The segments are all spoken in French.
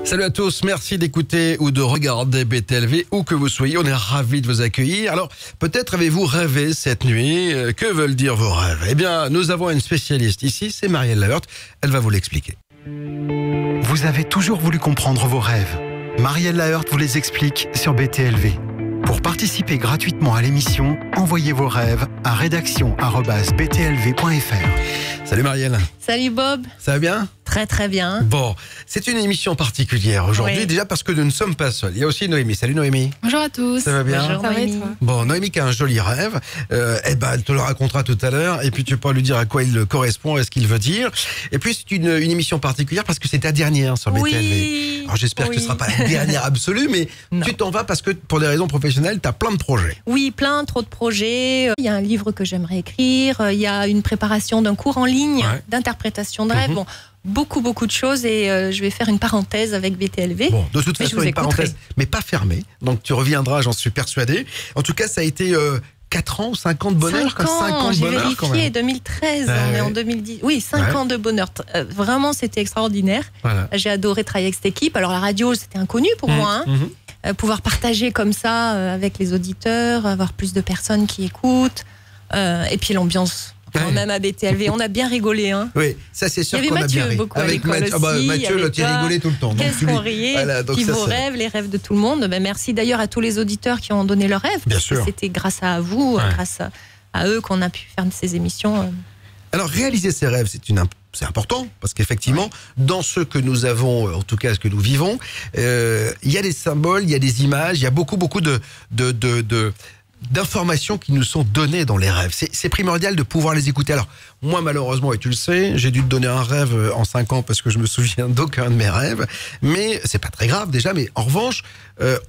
Salut à tous, merci d'écouter ou de regarder BTLV, où que vous soyez, on est ravis de vous accueillir. Alors, peut-être avez-vous rêvé cette nuit, que veulent dire vos rêves? Eh bien, nous avons une spécialiste ici, c'est Marielle Laheurte, elle va vous l'expliquer. Vous avez toujours voulu comprendre vos rêves. Marielle Laheurte vous les explique sur BTLV. Pour participer gratuitement à l'émission, envoyez vos rêves à rédaction@btlv.fr. Salut Marielle. Salut Bob. Ça va bien? Très très bien. Bon, c'est une émission particulière aujourd'hui, Oui. déjà parce que nous ne sommes pas seuls. Il y a aussi Noémie. Salut Noémie. Bonjour à tous. Ça va bien? Bonjour, Ça va et Noémie. toi? Bon, Noémie qui a un joli rêve, elle te le racontera tout à l'heure, et puis tu pourras lui dire à quoi il correspond, à ce qu'il veut dire. Et puis c'est une émission particulière parce que c'est ta dernière sur BTLV. Oui. Alors j'espère que ce ne sera Oui. pas la dernière absolue, mais Non. tu t'en vas parce que pour des raisons professionnelles, tu as plein de projets. Oui, trop de projets. Il y a un livre que j'aimerais écrire. Il y a une préparation d'un cours en ligne Ouais. d'interprétation de rêve. Mhm. Bon, beaucoup de choses et je vais faire une parenthèse avec BTLV. Bon, de toute Mais je façon, vous une écouterai. parenthèse, mais pas fermée. Donc tu reviendras, j'en suis persuadé. En tout cas, ça a été 4 ans, 5 ans de bonheur. 5 ans, de j'ai bonheur quand vérifié, même. 2013, Ouais, on est ouais. en 2010. Oui, 5 Ouais. ans de bonheur. Vraiment, c'était extraordinaire. Voilà. J'ai adoré travailler avec cette équipe. Alors la radio, c'était inconnu pour moi. Hein. Mhm. Pouvoir partager comme ça avec les auditeurs, avoir plus de personnes qui écoutent, et puis l'ambiance quand Ouais. même à BTLV, on a bien rigolé. Hein. Oui, ça c'est sûr Il y avait qu'on a Mathieu bien ri. beaucoup à Avec l'école Mathieu, aussi, Mathieu, là, avec tu toi. rigolais tout le temps. Donc, Qu'est-ce tu qu'on lui- riait, Voilà, donc puis ça, vos c'est- rêves, les rêves de tout le monde. Ben, merci d'ailleurs à tous les auditeurs qui ont donné leurs rêves. Bien parce que sûr. c'était grâce à vous, Ouais. grâce à eux qu'on a pu faire ces émissions. Alors, réaliser ses rêves, c'est important, parce qu'effectivement, dans ce que nous avons, en tout cas ce que nous vivons, il y a des symboles, il y a des images, il y a beaucoup d'informations qui nous sont données dans les rêves. C'est primordial de pouvoir les écouter. Alors, moi, malheureusement, et tu le sais, j'ai dû te donner un rêve en 5 ans parce que je me souviens d'aucun de mes rêves, mais c'est pas très grave déjà, mais en revanche,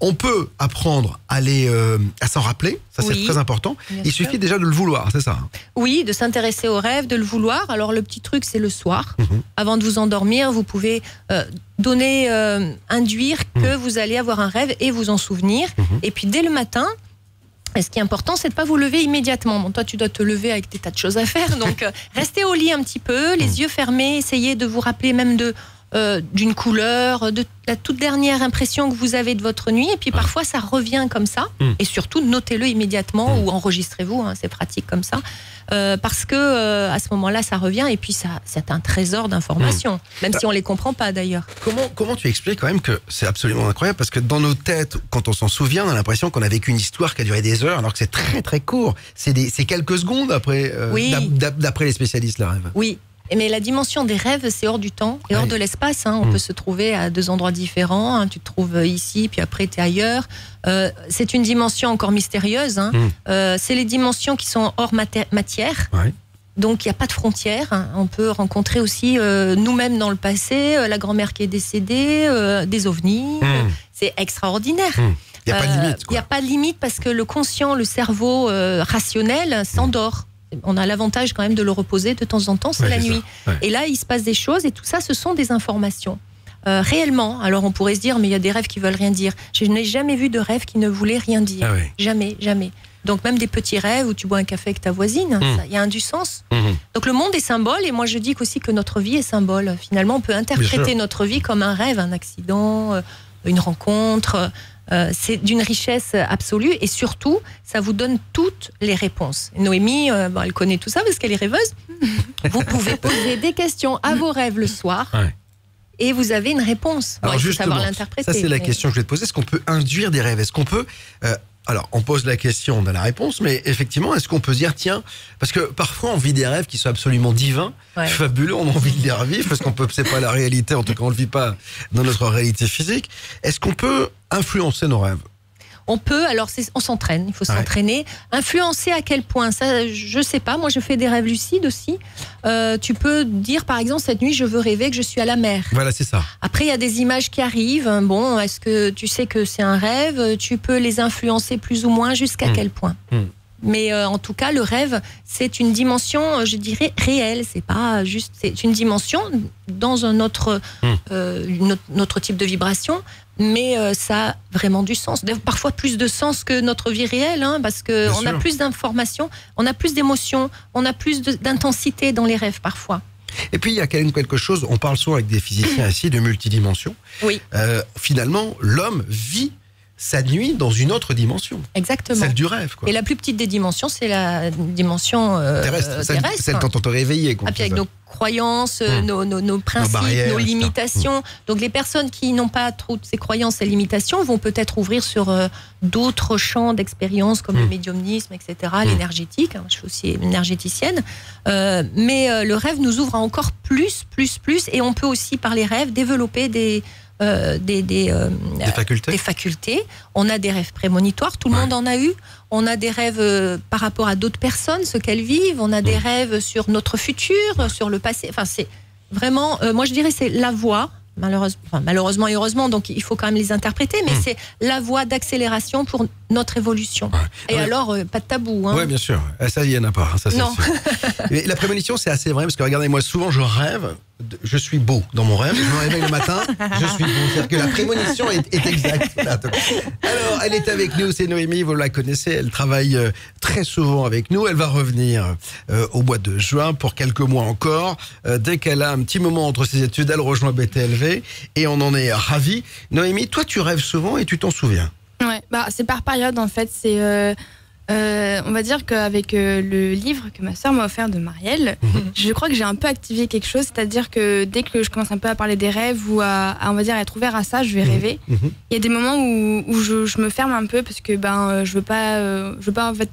on peut apprendre à s'en rappeler, ça c'est Oui, très important. bien Il sûr. suffit déjà de le vouloir, c'est ça? Oui, de s'intéresser aux rêves, de le vouloir. Alors le petit truc, c'est le soir. Mhm. Avant de vous endormir, vous pouvez induire que vous allez avoir un rêve et vous en souvenir. Et puis dès le matin, ce qui est important, c'est de ne pas vous lever immédiatement. Bon, toi, tu dois te lever avec des tas de choses à faire. Donc, restez au lit un petit peu, les yeux fermés. Essayez de vous rappeler même d'une couleur, de la toute dernière impression que vous avez de votre nuit. Et puis, parfois, ça revient comme ça. Et surtout, notez-le immédiatement ou enregistrez-vous. Hein, c'est pratique comme ça. Parce que à ce moment-là, ça revient. Et puis, c'est un trésor d'informations. Même si on ne les comprend pas, d'ailleurs. Comment tu expliques quand même que c'est absolument incroyable, parce que dans nos têtes, quand on s'en souvient, on a l'impression qu'on a vécu une histoire qui a duré des heures, alors que c'est très très court. C'est quelques secondes après, Oui. d'après les spécialistes, le rêve. Oui, mais la dimension des rêves, c'est hors du temps et hors Ouais. de l'espace. Hein. On peut se trouver à 2 endroits différents. Hein. Tu te trouves ici, puis après tu es ailleurs. C'est une dimension encore mystérieuse. Hein. C'est les dimensions qui sont hors matière. Ouais. Donc il n'y a pas de frontières. Hein. On peut rencontrer aussi nous-mêmes dans le passé, la grand-mère qui est décédée, des ovnis. C'est extraordinaire. Il n'y a pas de limite, Il n'y a quoi. pas de limite parce que le conscient, le cerveau rationnel s'endort. On a l'avantage quand même de le reposer de temps en temps, c'est Ouais, la c'est nuit. ça. Ouais. Et là, il se passe des choses et tout ça, ce sont des informations. Réellement, alors on pourrait se dire, mais il y a des rêves qui veulent rien dire. Je n'ai jamais vu de rêve qui ne voulait rien dire. Ah ouais. Jamais. Donc même des petits rêves où tu bois un café avec ta voisine, il y a un du sens. Donc le monde est symbole et moi je dis aussi que notre vie est symbole. Finalement, on peut Bien interpréter sûr. notre vie comme un rêve, un accident, une rencontre. C'est d'une richesse absolue et surtout, ça vous donne toutes les réponses. Noémie, elle connaît tout ça parce qu'elle est rêveuse. Vous pouvez poser des questions à vos rêves le soir. Ouais. Et vous avez une réponse. Bon, Alors il faut justement, savoir l'interpréter. ça c'est la mais- question que je vais te poser. Est-ce qu'on peut induire des rêves? Est-ce qu'on peut... alors, on pose la question, on a la réponse, mais effectivement, est-ce qu'on peut se dire, tiens, parce que parfois on vit des rêves qui sont absolument divins, Ouais. fabuleux, on a envie de les revivre, parce qu'on peut, c'est pas la réalité, en tout cas on le vit pas dans notre réalité physique. Est-ce qu'on peut influencer nos rêves? On peut, alors on s'entraîne, il faut s'entraîner. Influencer à quel point? Ça, je sais pas. Moi, je fais des rêves lucides aussi. Tu peux dire, par exemple, cette nuit, je veux rêver que je suis à la mer. Voilà, c'est ça. Après, il y a des images qui arrivent. Bon, est-ce que tu sais que c'est un rêve? Tu peux les influencer plus ou moins, jusqu'à quel point? Mais en tout cas, le rêve, c'est une dimension, je dirais, réelle. C'est pas juste, c'est une dimension dans un autre, notre type de vibration, mais ça a vraiment du sens. Parfois plus de sens que notre vie réelle, hein, parce que Bien on a sûr. plus d'informations, on a plus d'émotions, on a plus d'intensité dans les rêves parfois. Et puis il y a quand même quelque chose, on parle souvent avec des physiciens ici de multidimension. Oui. Finalement, l'homme vit sa nuit dans une autre dimension. Exactement. Celle du rêve, quoi. Et la plus petite des dimensions, c'est la dimension terrestre. Celle quand on te réveillait. Puis avec nos croyances, nos principes, barrières, nos limitations. Donc les personnes qui n'ont pas trop de ces croyances et limitations vont peut-être ouvrir sur d'autres champs d'expérience comme le médiumnisme, etc., l'énergétique. Je suis aussi énergéticienne. Mais le rêve nous ouvre à encore plus. Et on peut aussi, par les rêves, développer des facultés. On a des rêves prémonitoires, tout le monde en a eu. On a des rêves par rapport à d'autres personnes, ce qu'elles vivent. On a des rêves sur notre futur, sur le passé. Enfin, c'est vraiment, moi je dirais, c'est la voie. Malheureusement et heureusement, donc il faut quand même les interpréter, mais c'est la voie d'accélération pour notre évolution. Et alors, pas de tabou. Oui, bien sûr. Ça, il n'y en a pas. Ça, non. Mais la prémonition, c'est assez vrai, parce que regardez, moi, souvent, je rêve, je suis beau dans mon rêve, je me réveille le matin, je suis beau. C'est-à-dire que la prémonition est exacte. Alors, elle est avec nous, c'est Noémie, vous la connaissez, elle travaille très souvent avec nous. Elle va revenir au mois de juin pour quelques mois encore. Dès qu'elle a un petit moment entre ses études, elle rejoint BTLV et on en est ravis. Noémie, toi, tu rêves souvent et tu t'en souviens? Ouais, c'est par période en fait. C'est, on va dire qu'avec le livre que ma sœur m'a offert de Marielle, je crois que j'ai un peu activé quelque chose. C'est-à-dire que dès que je commence un peu à parler des rêves ou à on va dire être ouvert à ça, je vais rêver. Il y a des moments où je me ferme un peu parce que je veux pas en fait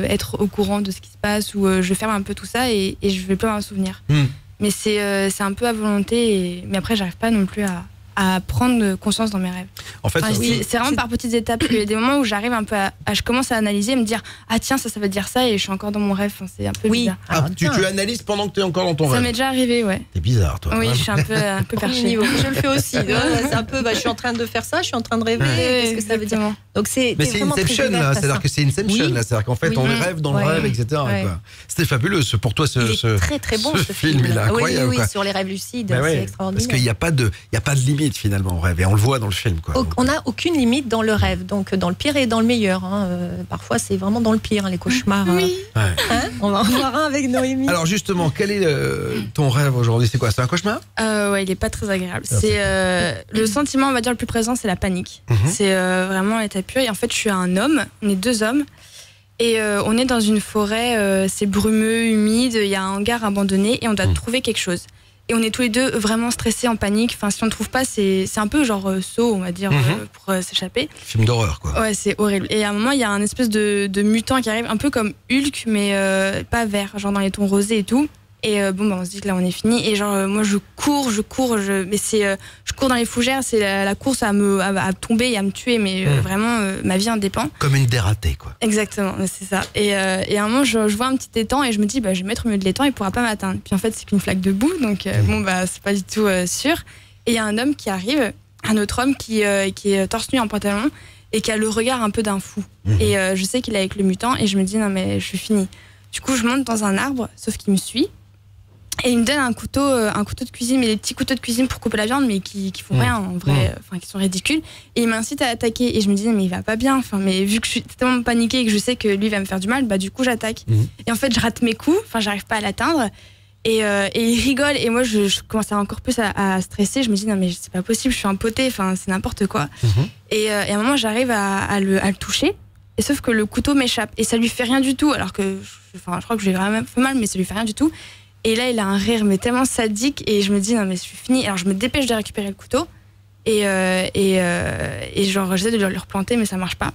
être au courant de ce qui se passe, ou je ferme un peu tout ça et je vais pas m'en souvenir. Mais c'est un peu à volonté. Mais après, j'arrive pas non plus à prendre conscience dans mes rêves. En fait, c'est vraiment par petites étapes. Il y a des moments où j'arrive un peu je commence à analyser et me dire tiens, ça veut dire ça, et je suis encore dans mon rêve. C'est un peu bizarre. Tu analyses pendant que tu es encore dans ton rêve? Ça m'est déjà arrivé, ouais. C'est bizarre, toi. Oui, je suis un peu perché. Je le fais aussi. C'est un peu, je suis en train de faire ça, je suis en train de rêver. Qu'est-ce que ça veut dire? Donc mais c'est Inception, là. C'est-à-dire que c'est Inception, là. C'est-à-dire qu'en fait, on rêve dans le rêve, etc. C'était fabuleux. Pour toi, ce très très bon ce film. Il est incroyable. Oui, sur les rêves lucides, c'est extraordinaire. Parce qu'il n'y a pas de limite finalement au rêve. On le voit dans le film, quoi. On n'a aucune limite dans le rêve, donc dans le pire et dans le meilleur. Parfois, c'est vraiment dans le pire, les cauchemars. Oui. On va en voir un avec Noémie. Alors justement, quel est ton rêve aujourd'hui? C'est quoi? C'est un cauchemar? Ouais, il est pas très agréable. C'est le sentiment, on va dire, le plus présent, c'est la panique. C'est vraiment l'état pur. Et en fait, je suis un homme. On est deux hommes. Et on est dans une forêt. C'est brumeux, humide. Il y a un hangar abandonné et on doit trouver quelque chose. Et on est tous les deux vraiment stressés, en panique. Enfin, si on ne trouve pas, c'est un peu genre saut, on va dire, pour s'échapper. Film d'horreur, quoi. Ouais, c'est horrible. Et à un moment, il y a un espèce de mutant qui arrive, un peu comme Hulk, mais pas vert, genre dans les tons rosés et tout. Et on se dit que là, on est fini. Et genre, moi, je cours, je cours dans les fougères. C'est la course à tomber et à me tuer. Mais vraiment, ma vie en dépend. Comme une dératée, quoi. Exactement, c'est ça. Et à un moment, je vois un petit étang et je me dis, je vais mettre au milieu de l'étang, il pourra pas m'atteindre. Puis en fait, c'est qu'une flaque de boue. Donc, c'est pas du tout sûr. Et il y a un homme qui arrive, un autre homme qui est torse nu en pantalon et qui a le regard un peu d'un fou. Et je sais qu'il est avec le mutant et je me dis, non, mais je suis finie. Du coup, je monte dans un arbre, sauf qu'il me suit. Et il me donne un couteau de cuisine, mais des petits couteaux de cuisine pour couper la viande, mais qui font rien en vrai, qui sont ridicules. Et il m'incite à attaquer. Et je me dis, mais il va pas bien. Mais vu que je suis tellement paniquée et que je sais que lui va me faire du mal, du coup j'attaque. Et en fait, je rate mes coups. J'arrive pas à l'atteindre. Et il rigole. Et moi, je commence encore plus à stresser. Je me dis, non, mais c'est pas possible, je suis impotée. C'est n'importe quoi. Et à un moment, j'arrive à le toucher. Et sauf que le couteau m'échappe. Et ça lui fait rien du tout. Alors que je crois que je lui ai vraiment fait mal, mais ça lui fait rien du tout. Et là, il a un rire, mais tellement sadique. Et je me dis, non, mais je suis finie. Alors, je me dépêche de récupérer le couteau. Et j'essaie de le replanter, mais ça marche pas.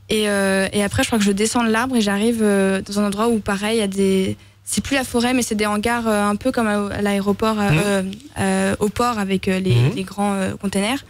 Et après, je crois que je descends de l'arbre et j'arrive dans un endroit où, pareil, il y a des... C'est plus la forêt, mais c'est des hangars un peu comme à l'aéroport, au port, avec les grands containers.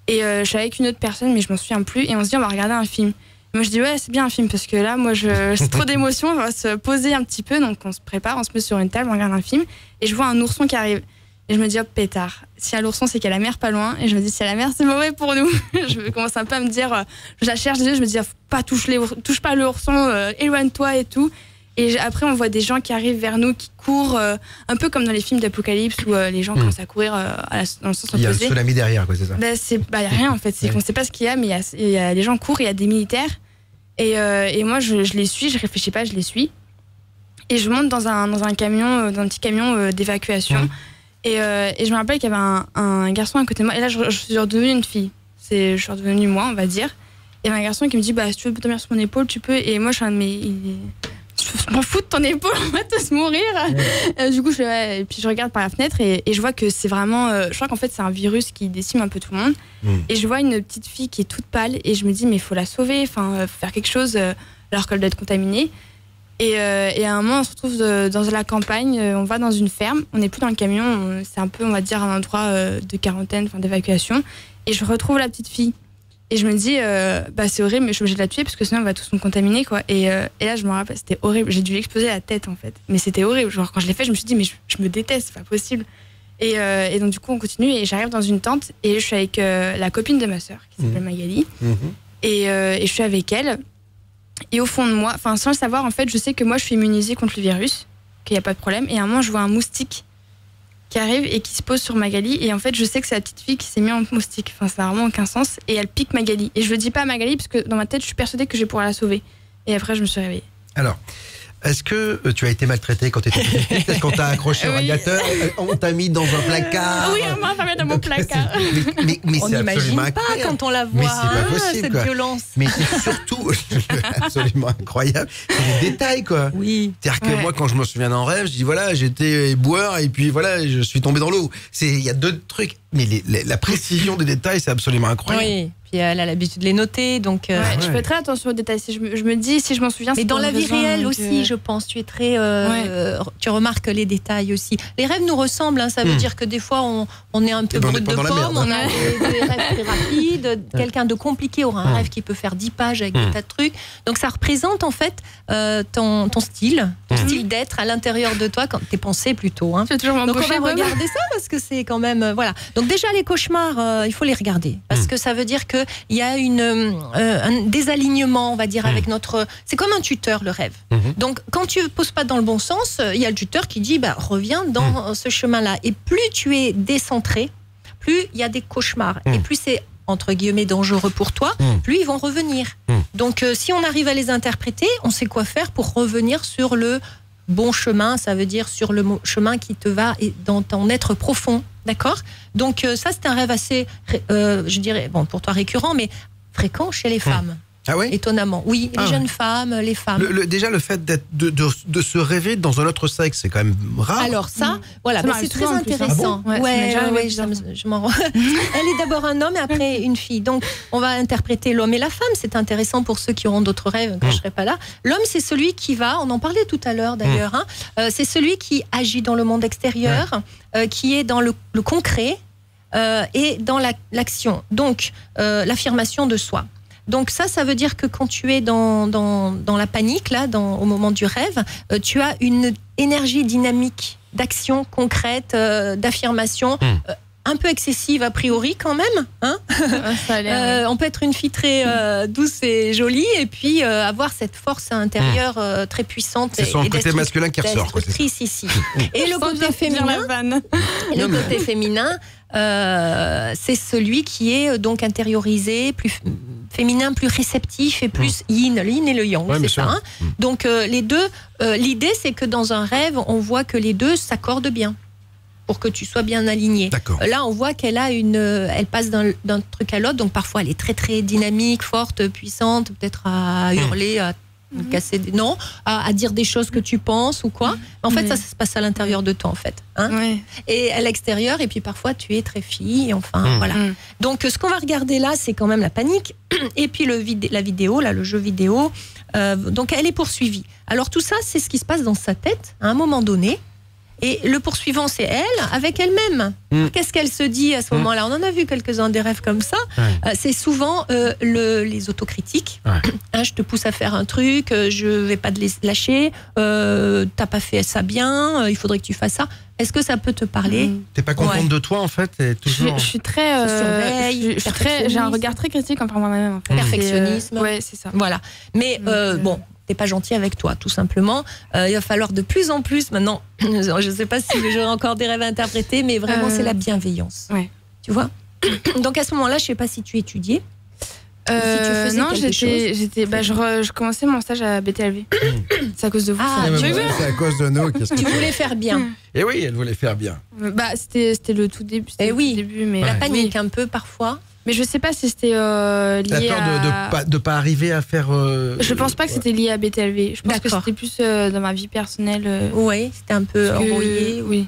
Et je suis avec une autre personne, mais je m'en souviens plus. Et on se dit, on va regarder un film. Moi, je dis, ouais, c'est bien un film, parce que là, moi, c'est trop d'émotions, on va se poser un petit peu. Donc, on se prépare, on se met sur une table, on regarde un film. Et je vois un ourson qui arrive. Et je me dis, hop, pétard. S'il y a l'ourson, c'est qu'il y a la mer pas loin. Et je me dis, s'il y a la mer, c'est mauvais pour nous. Je commence un peu à me dire, je la cherche, je me dis, pas touche pas l'ourson, éloigne-toi et tout. Et après, on voit des gens qui arrivent vers nous, qui courent, un peu comme dans les films d'Apocalypse, où les gens commencent à courir dans le sens opposé. Il y a le tsunami derrière, quoi, c'est ça? Il y a rien, en fait. C'est qu'on sait pas ce qu'il y a, mais les gens courent, il y a des militaires. Et moi, je les suis, je réfléchis pas, je les suis. Et je monte dans un camion, dans un petit camion d'évacuation. Et je me rappelle qu'il y avait un garçon à côté de moi. Et là, je suis redevenue une fille. Je suis redevenue moi, on va dire. Et il y avait un garçon qui me dit, si tu veux dormir sur mon épaule, tu peux. Et moi, je suis je m'en fous de ton épaule, on va tous mourir. Du coup, et puis je regarde par la fenêtre et je vois que c'est vraiment... je crois qu'en fait, c'est un virus qui décime un peu tout le monde. Et je vois une petite fille qui est toute pâle et je me dis, mais il faut la sauver, faut faire quelque chose alors qu'elle doit être contaminée. Et à un moment, on se retrouve dans la campagne, on va dans une ferme, on n'est plus dans le camion, c'est un peu, on va dire, un endroit de quarantaine, d'évacuation. Et je retrouve la petite fille. Et je me dis, c'est horrible, mais je suis obligée de la tuer parce que sinon on va tous nous contaminer, quoi. Et là, je me rappelle, c'était horrible. J'ai dû lui exploser la tête, en fait. Mais c'était horrible. Genre, quand je l'ai fait, je me suis dit, mais je me déteste, c'est pas possible. Et donc, du coup, on continue et j'arrive dans une tente et je suis avec la copine de ma sœur qui s'appelle Magali. Et je suis avec elle. Et au fond de moi, sans le savoir, en fait, je sais que moi, je suis immunisée contre le virus, qu'il n'y a pas de problème. Et à un moment, je vois un moustique qui arrive et qui se pose sur Magali. Et en fait, je sais que c'est la petite fille qui s'est mise en moustique. Ça n'a vraiment aucun sens. Et elle pique Magali. Et je le dis pas à Magali parce que dans ma tête, je suis persuadée que je vais pouvoir la sauver. Et après, je me suis réveillée. Alors, est-ce que tu as été maltraitée quand tu étais petite? Est-ce qu'on t'a accroché au radiateur? On t'a mis dans un placard? Oui, on m'a mis dans mon placard. Mais on c'est n'imagine absolument pas incroyable. quand on la voit, Mais c'est pas possible, cette quoi. violence. Mais c'est surtout absolument incroyable. C'est des détails, quoi. Oui. C'est-à-dire que moi, quand je me souviens d'un rêve, je dis voilà, j'étais éboueur et puis voilà, je suis tombé dans l'eau. Il y a deux trucs. Mais la précision des détails, c'est absolument incroyable. Oui. Puis elle a l'habitude de les noter, donc. Je fais très attention aux détails. Si je me dis, si je m'en souviens. Et dans la vie réelle aussi, je pense, tu es très, tu remarques les détails aussi. Les rêves nous ressemblent, ça veut dire que des fois on est un peu brut de pomme, on a des rêves très rapides. Quelqu'un de compliqué aura un rêve qui peut faire 10 pages avec des tas de trucs. Donc ça représente en fait ton style d'être à l'intérieur de toi, quand tes pensées plutôt. Tu veux toujours m'embaucher. Donc on va regarder ça parce que c'est quand même voilà. Donc déjà les cauchemars, il faut les regarder parce que ça veut dire que il y a un désalignement, on va dire, avec notre... C'est comme un tuteur, le rêve. Donc, quand tu ne poses pas dans le bon sens, il y a le tuteur qui dit, reviens dans ce chemin-là. Et plus tu es décentré, plus il y a des cauchemars. Et plus c'est, entre guillemets, dangereux pour toi, plus ils vont revenir. Donc, si on arrive à les interpréter, on sait quoi faire pour revenir sur le bon chemin, ça veut dire sur le chemin qui te va dans ton être profond. D'accord? Donc ça, c'est un rêve assez, je dirais, pour toi récurrent, mais fréquent chez les femmes. Ah oui? Étonnamment. Oui, les jeunes femmes, les femmes. Déjà, le fait de se rêver dans un autre sexe, c'est quand même rare. Alors ça, voilà, c'est très intéressant. Ah bon? Je m'en rends. Elle est d'abord un homme et après une fille. Donc, on va interpréter l'homme et la femme. C'est intéressant pour ceux qui auront d'autres rêves quand je serai pas là. L'homme, c'est celui qui va, on en parlait tout à l'heure d'ailleurs, c'est celui qui agit dans le monde extérieur, qui est dans le concret et dans l'action. Donc, l'affirmation de soi. Donc ça veut dire que quand tu es dans la panique, là, au moment du rêve, tu as une énergie dynamique d'action concrète, d'affirmation, un peu excessive a priori quand même. Ça a l'air, on peut être une fille très douce et jolie et puis avoir cette force intérieure très puissante. C'est son côté masculin qui ressort. Destructrice ici. Et le côté féminin, c'est celui qui est donc intériorisé, plus féminin, plus réceptif et plus yin et le yang, c'est ça. Donc les deux, l'idée c'est que dans un rêve, on voit que les deux s'accordent bien pour que tu sois bien aligné. Là, on voit qu'elle a elle passe d'un truc à l'autre, donc parfois elle est très très dynamique, forte, puissante, peut-être à hurler, à casser à dire des choses que tu penses ou quoi. En fait, ça se passe à l'intérieur de toi, en fait. Et à l'extérieur, et puis parfois tu es très fille, voilà. Donc, ce qu'on va regarder là, c'est quand même la panique, et puis la vidéo, là, le jeu vidéo. Donc, elle est poursuivie. Alors, tout ça, c'est ce qui se passe dans sa tête à un moment donné. Et le poursuivant, c'est elle, avec elle-même. Qu'est-ce qu'elle se dit à ce moment-là? On en a vu quelques-uns des rêves comme ça. C'est souvent les autocritiques. Je te pousse à faire un truc, je vais pas te lâcher, t'as pas fait ça bien, il faudrait que tu fasses ça. Est-ce que ça peut te parler? T'es pas contente de toi, en fait? Je suis très... j'ai un regard très critique envers moi-même. En fait. Perfectionnisme. Ouais, c'est ça. Voilà. Mais bon... t'es pas gentil avec toi, tout simplement. Il va falloir de plus en plus, maintenant, je sais pas si j'aurai encore des rêves à interpréter, mais vraiment, c'est la bienveillance. Tu vois? Donc, à ce moment-là, je sais pas si tu étudiais. Non, je commençais mon stage à BTLV. C'est à cause de vous. Ah, ça. Mais bon, c'est à cause de nous. Tu voulais faire bien. Et oui, elle voulait faire bien. Bah, c'était le tout début. Eh oui. Début, mais La Ouais. panique un peu parfois. Mais je sais pas si c'était La lié peur à... de pas arriver à faire. Je pense pas que c'était lié à BTLV. Je pense que D'accord. c'était plus dans ma vie personnelle. Oui, c'était un peu parce que- embrouillé. Oui.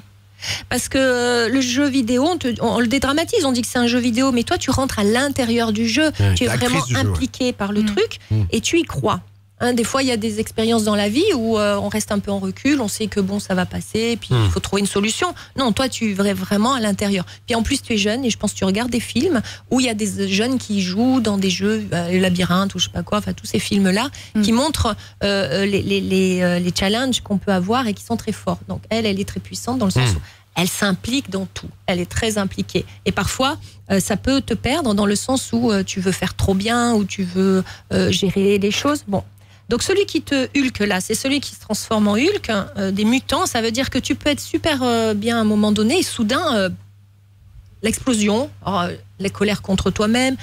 Parce que le jeu vidéo, on le dédramatise, on dit que c'est un jeu vidéo, mais toi tu rentres à l'intérieur du jeu, Ouais, tu es t'es actrice vraiment du jeu, ouais. impliqué par le truc Mm. et tu y crois. Hein, des fois, il y a des expériences dans la vie où on reste un peu en recul, on sait que bon, ça va passer, et puis il faut trouver une solution. Non, toi, tu es vraiment à l'intérieur. Puis en plus, tu es jeune, et je pense que tu regardes des films où il y a des jeunes qui jouent dans des jeux, le labyrinthe ou je sais pas quoi, enfin tous ces films-là, qui montrent les challenges qu'on peut avoir et qui sont très forts. Donc elle est très puissante dans le sens où elle s'implique dans tout. Elle est très impliquée. Et parfois, ça peut te perdre dans le sens où tu veux faire trop bien, ou tu veux gérer les choses. Bon. Donc celui qui te Hulk là, c'est celui qui se transforme en Hulk, des mutants. Ça veut dire que tu peux être super bien à un moment donné et soudain l'explosion, les colères contre toi-même.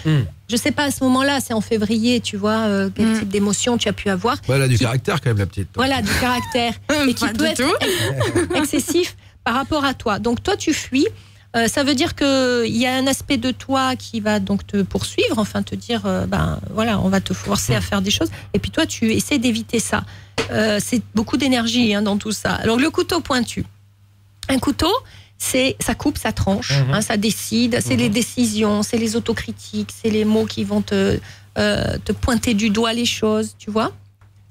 Je sais pas à ce moment-là, c'est en février, tu vois quel type d'émotion tu as pu avoir. Elle a du caractère quand même, la petite. Voilà, du caractère et qui Pas peut du être excessif par rapport à toi. Donc toi tu fuis. Ça veut dire que il y a un aspect de toi qui va donc te poursuivre, enfin te dire ben voilà, on va te forcer à faire des choses. Et puis toi tu essaies d'éviter ça. C'est beaucoup d'énergie dans tout ça. Alors le couteau pointu. Un couteau, ça coupe, ça tranche, ça décide. C'est les décisions, c'est les autocritiques, c'est les mots qui vont te pointer du doigt les choses. Tu vois ?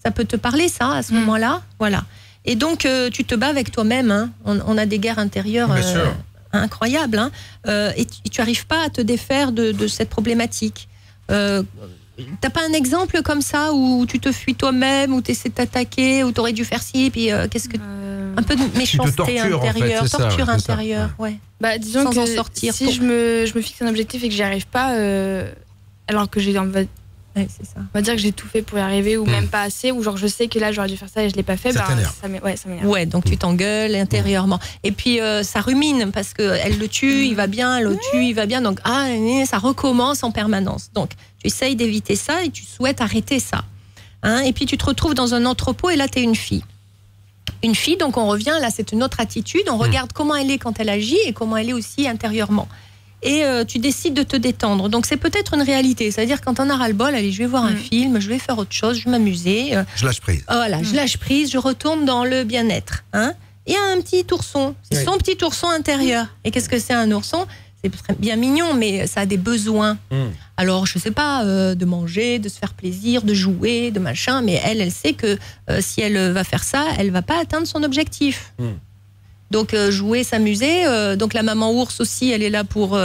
Ça peut te parler ça à ce moment-là, voilà. Et donc tu te bats avec toi-même. On a des guerres intérieures. Bien sûr. Incroyable, et tu n'arrives pas à te défaire de cette problématique. T'as pas un exemple comme ça où tu te fuis toi-même, où tu essaies de t'attaquer, où tu aurais dû faire ci, puis qu'est-ce que un peu de méchanceté tortures, en fait, intérieure, c'est ça, torture ouais, c'est ça. intérieure, ouais. Bah, disons Sans que en sortir. si je me fixe un objectif et que j'y arrive pas, alors que Ouais, c'est ça. on va dire que j'ai tout fait pour y arriver, ou même pas assez, ou genre je sais que là j'aurais dû faire ça et je l'ai pas fait, Ça t'énerve. ça m'énerve. Ouais, donc tu t'engueules intérieurement. Et puis ça rumine parce que elle le tue, il va bien, elle le tue, il va bien. Donc ça recommence en permanence. Donc tu essayes d'éviter ça et tu souhaites arrêter ça. Et puis tu te retrouves dans un entrepôt et là tu es une fille. Une fille, donc on revient, là c'est une autre attitude. On regarde comment elle est quand elle agit et comment elle est aussi intérieurement. Et tu décides de te détendre. Donc c'est peut-être une réalité. C'est-à-dire quand on a ras-le-bol, allez, je vais voir un film, je vais faire autre chose, je vais m'amuser. Je lâche prise. Voilà, je lâche prise, je retourne dans le bien-être. Il y a un petit ourson, c'est son petit ourson intérieur. Et qu'est-ce que c'est un ourson ? C'est très bien mignon, mais ça a des besoins. Alors, je sais pas, de manger, de se faire plaisir, de jouer, de machin, mais elle sait que si elle va faire ça, elle va pas atteindre son objectif. Donc jouer, s'amuser. Donc la maman ours aussi, elle est là pour.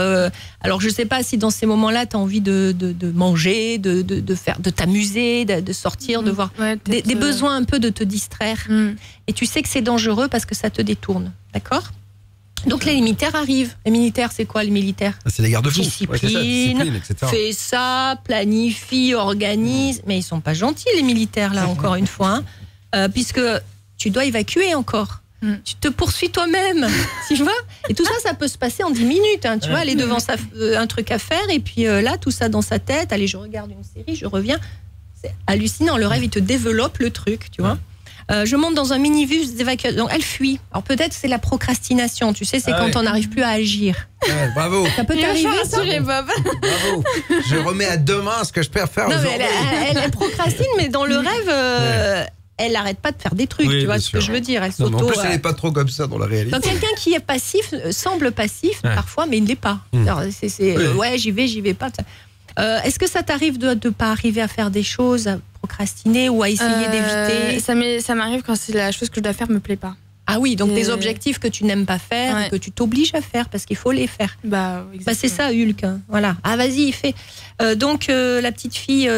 Alors je sais pas si dans ces moments-là, tu as envie de manger, de t'amuser, de sortir, de voir Ouais, des besoins un peu de te distraire. Et tu sais que c'est dangereux parce que ça te détourne, d'accord ? Donc les militaires arrivent. Les militaires, c'est quoi les militaires ? C'est les garde-fous. Discipline, etc. fais ça, planifie, organise. Mais ils sont pas gentils les militaires là, encore une fois, puisque tu dois évacuer encore. Tu te poursuis toi-même, tu vois. Et tout ça, ça peut se passer en 10 minutes. Tu vois, elle est devant un truc à faire, et puis là, tout ça dans sa tête. Allez, je regarde une série, je reviens. C'est hallucinant. Le rêve, il te développe le truc, tu vois. Je monte dans un minibus d'évacuation. Donc, elle fuit. Alors, peut-être c'est la procrastination, tu sais, c'est quand on n'arrive plus à agir. Ouais, bravo. Ça peut t'arriver, ça ? Bravo. Je remets à demain ce que je peux faire Non, mais aujourd'hui. elle procrastine, mais dans le rêve, elle n'arrête pas de faire des trucs, Oui, tu vois bien ce sûr. que je veux dire. Elle Non, mais s'auto. en plus, elle n'est pas trop comme ça dans la réalité. Donc quelqu'un qui est passif semble passif parfois, mais il ne l'est pas. Alors, ouais, j'y vais pas. Est-ce que ça t'arrive de ne pas arriver à faire des choses, à procrastiner ou à essayer d'éviter ? Ça m'arrive quand c'est la chose que je dois faire me plaît pas. Ah oui, donc des objectifs que tu n'aimes pas faire, et que tu t'obliges à faire parce qu'il faut les faire. Bah, c'est ça, Hulk. Voilà. Ah, vas-y, fais. Donc, la petite fille.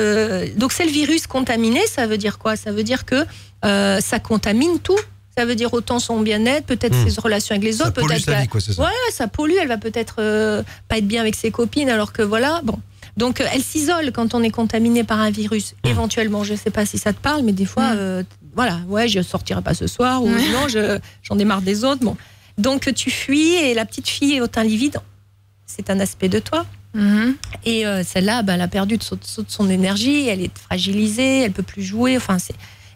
Donc, c'est le virus contaminé. Ça veut dire quoi ? Ça veut dire que ça contamine tout. Ça veut dire autant son bien-être, peut-être ses relations avec les autres. Ça pollue peut-être sa vie, quoi, c'est ça. Voilà, ça pollue. Elle va peut-être pas être bien avec ses copines, alors que voilà. Bon. Donc, elle s'isole quand on est contaminé par un virus. Éventuellement, je ne sais pas si ça te parle, mais des fois, voilà, ouais, je ne sortirai pas ce soir, ou non, j'en ai marre des autres. Bon. Donc, tu fuis, et la petite fille au teint livide, c'est un aspect de toi. Et celle-là, elle a perdu de son énergie, elle est fragilisée, elle ne peut plus jouer. Enfin,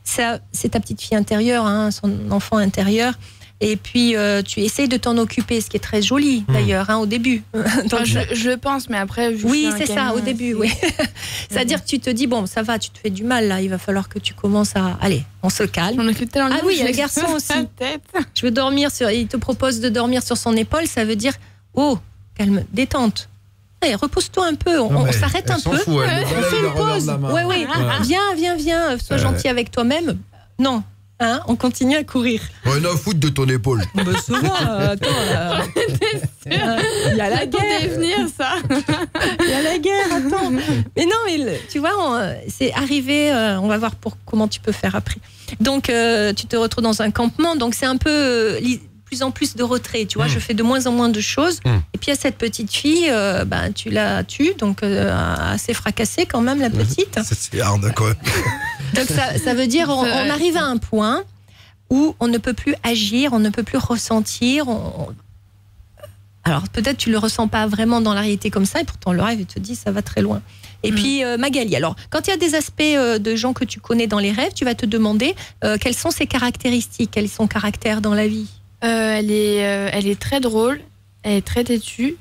Ça, c'est ta petite fille intérieure, hein, son enfant intérieur. Et puis, tu essayes de t'en occuper, ce qui est très joli, d'ailleurs, hein, au début. Donc, je pense, mais après... Oui, c'est ça, au début, oui. C'est-à-dire que tu te dis, bon, ça va, tu te fais du mal, là, il va falloir que tu commences à... Allez, on se calme. Ah oui, il y a le garçon aussi. Je veux dormir sur... Il te propose de dormir sur son épaule, ça veut dire, oh, calme, détente. Allez, repose-toi un peu, on s'arrête un peu. Fout, on fait une pause. Oui. Viens, sois gentil avec toi-même. Non. Hein, on continue à courir. Rien à foutre de ton épaule. Bah, souvent, attends. Il y a la guerre. Venir, ça. Il y a la guerre, attends. Mais non, mais tu vois, c'est arrivé. On va voir comment tu peux faire après. Donc, tu te retrouves dans un campement. Donc, c'est un peu plus en plus de retrait. Tu vois, je fais de moins en moins de choses. Et puis, à cette petite fille, tu la tues. Donc, assez fracassée quand même, la petite. C'est hard, quand même. Donc ça veut dire on arrive à un point où on ne peut plus agir, on ne peut plus ressentir. Alors peut-être tu le ressens pas vraiment dans la réalité comme ça, et pourtant le rêve il te dit ça va très loin. Et puis Magali, alors quand il y a des aspects de gens que tu connais dans les rêves, tu vas te demander quelles sont ses caractéristiques, quel est son caractère dans la vie. Elle est très drôle, elle est très têtue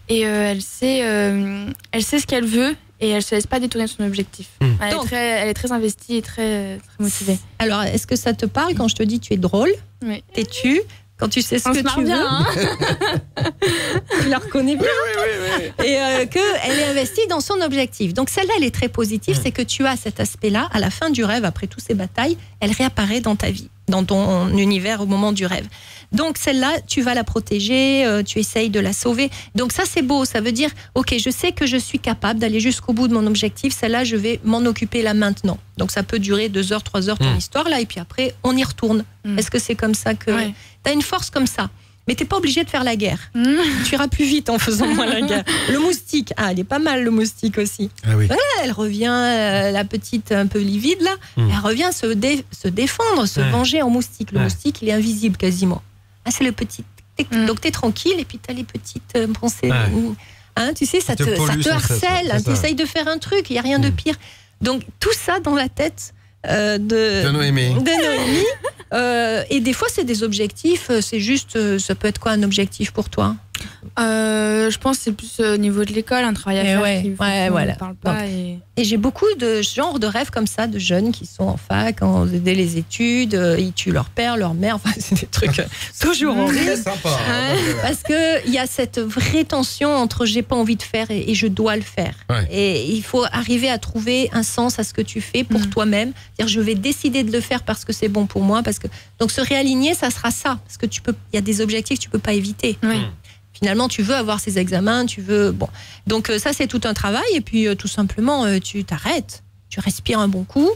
et elle sait ce qu'elle veut. Et elle ne se laisse pas détourner de son objectif. Elle est très investie et très motivée. Alors, est-ce que ça te parle quand je te dis tu es drôle, têtu, quand tu sais ce que tu veux, hein. Tu la reconnais bien. Oui. Et qu'elle est investie dans son objectif. Donc celle-là, elle est très positive, c'est que tu as cet aspect-là, à la fin du rêve, après toutes ces batailles, elle réapparaît dans ta vie, dans ton univers au moment du rêve. Donc celle-là, tu vas la protéger, tu essayes de la sauver. Donc ça, c'est beau, ça veut dire, ok, je sais que je suis capable d'aller jusqu'au bout de mon objectif, celle-là, je vais m'en occuper là maintenant. Donc ça peut durer 2 heures, 3 heures ton histoire là, et puis après, on y retourne. Est-ce que c'est comme ça que... T'as une force comme ça, mais t'es pas obligé de faire la guerre. Tu iras plus vite en faisant moins la guerre. Le moustique, il est pas mal le moustique aussi. Ah oui. Voilà, elle revient, la petite un peu livide là, elle revient se défendre, se venger en moustique. Le moustique, il est invisible quasiment. C'est le petit. Donc t'es tranquille et puis t'as les petites pensées. Hein, tu sais, ça te harcèle. Tu essayes de faire un truc, il n'y a rien de pire. Donc tout ça dans la tête de Noémie. Et des fois, c'est des objectifs. C'est juste, ça peut être quoi un objectif pour toi? Je pense que c'est plus au niveau de l'école, un travail à faire. Voilà. Parle pas et j'ai beaucoup de genres de rêves comme ça, de jeunes qui sont en fac, dès les études, ils tuent leur père, leur mère. Enfin, c'est des trucs toujours horribles. Sympa. Parce que il y a cette vraie tension entre j'ai pas envie de faire et je dois le faire. Et il faut arriver à trouver un sens à ce que tu fais pour toi-même. C'est-à-dire, je vais décider de le faire parce que c'est bon pour moi. Donc se réaligner, ça sera ça. Parce que il y a des objectifs que tu peux pas éviter. Finalement, tu veux avoir ces examens, bon. Donc ça, c'est tout un travail. Et puis, tout simplement, tu t'arrêtes, tu respires un bon coup,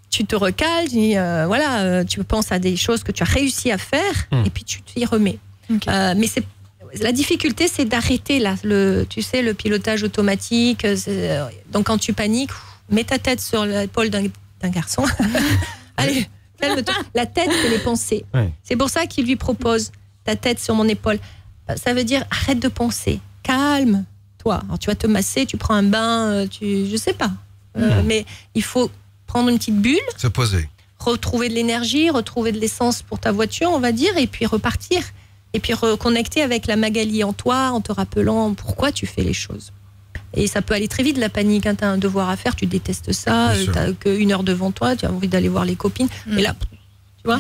tu te recales, tu penses à des choses que tu as réussi à faire, et puis tu t'y remets. Mais la difficulté, c'est d'arrêter là, le pilotage automatique. Donc quand tu paniques, mets ta tête sur l'épaule d'un garçon. Allez, calme-toi. La tête, c'est les pensées. C'est pour ça qu'il lui propose ta tête sur mon épaule. Ça veut dire arrête de penser, calme-toi. Alors tu vas te masser, tu prends un bain, je sais pas. Mais il faut prendre une petite bulle, se poser, retrouver de l'énergie, retrouver de l'essence pour ta voiture, on va dire, et puis repartir. Et puis reconnecter avec la Magali en toi, en te rappelant pourquoi tu fais les choses. Et ça peut aller très vite, la panique. Hein, tu as un devoir à faire, tu détestes ça, tu n'as qu'une heure devant toi, tu as envie d'aller voir les copines. Et là, tu vois.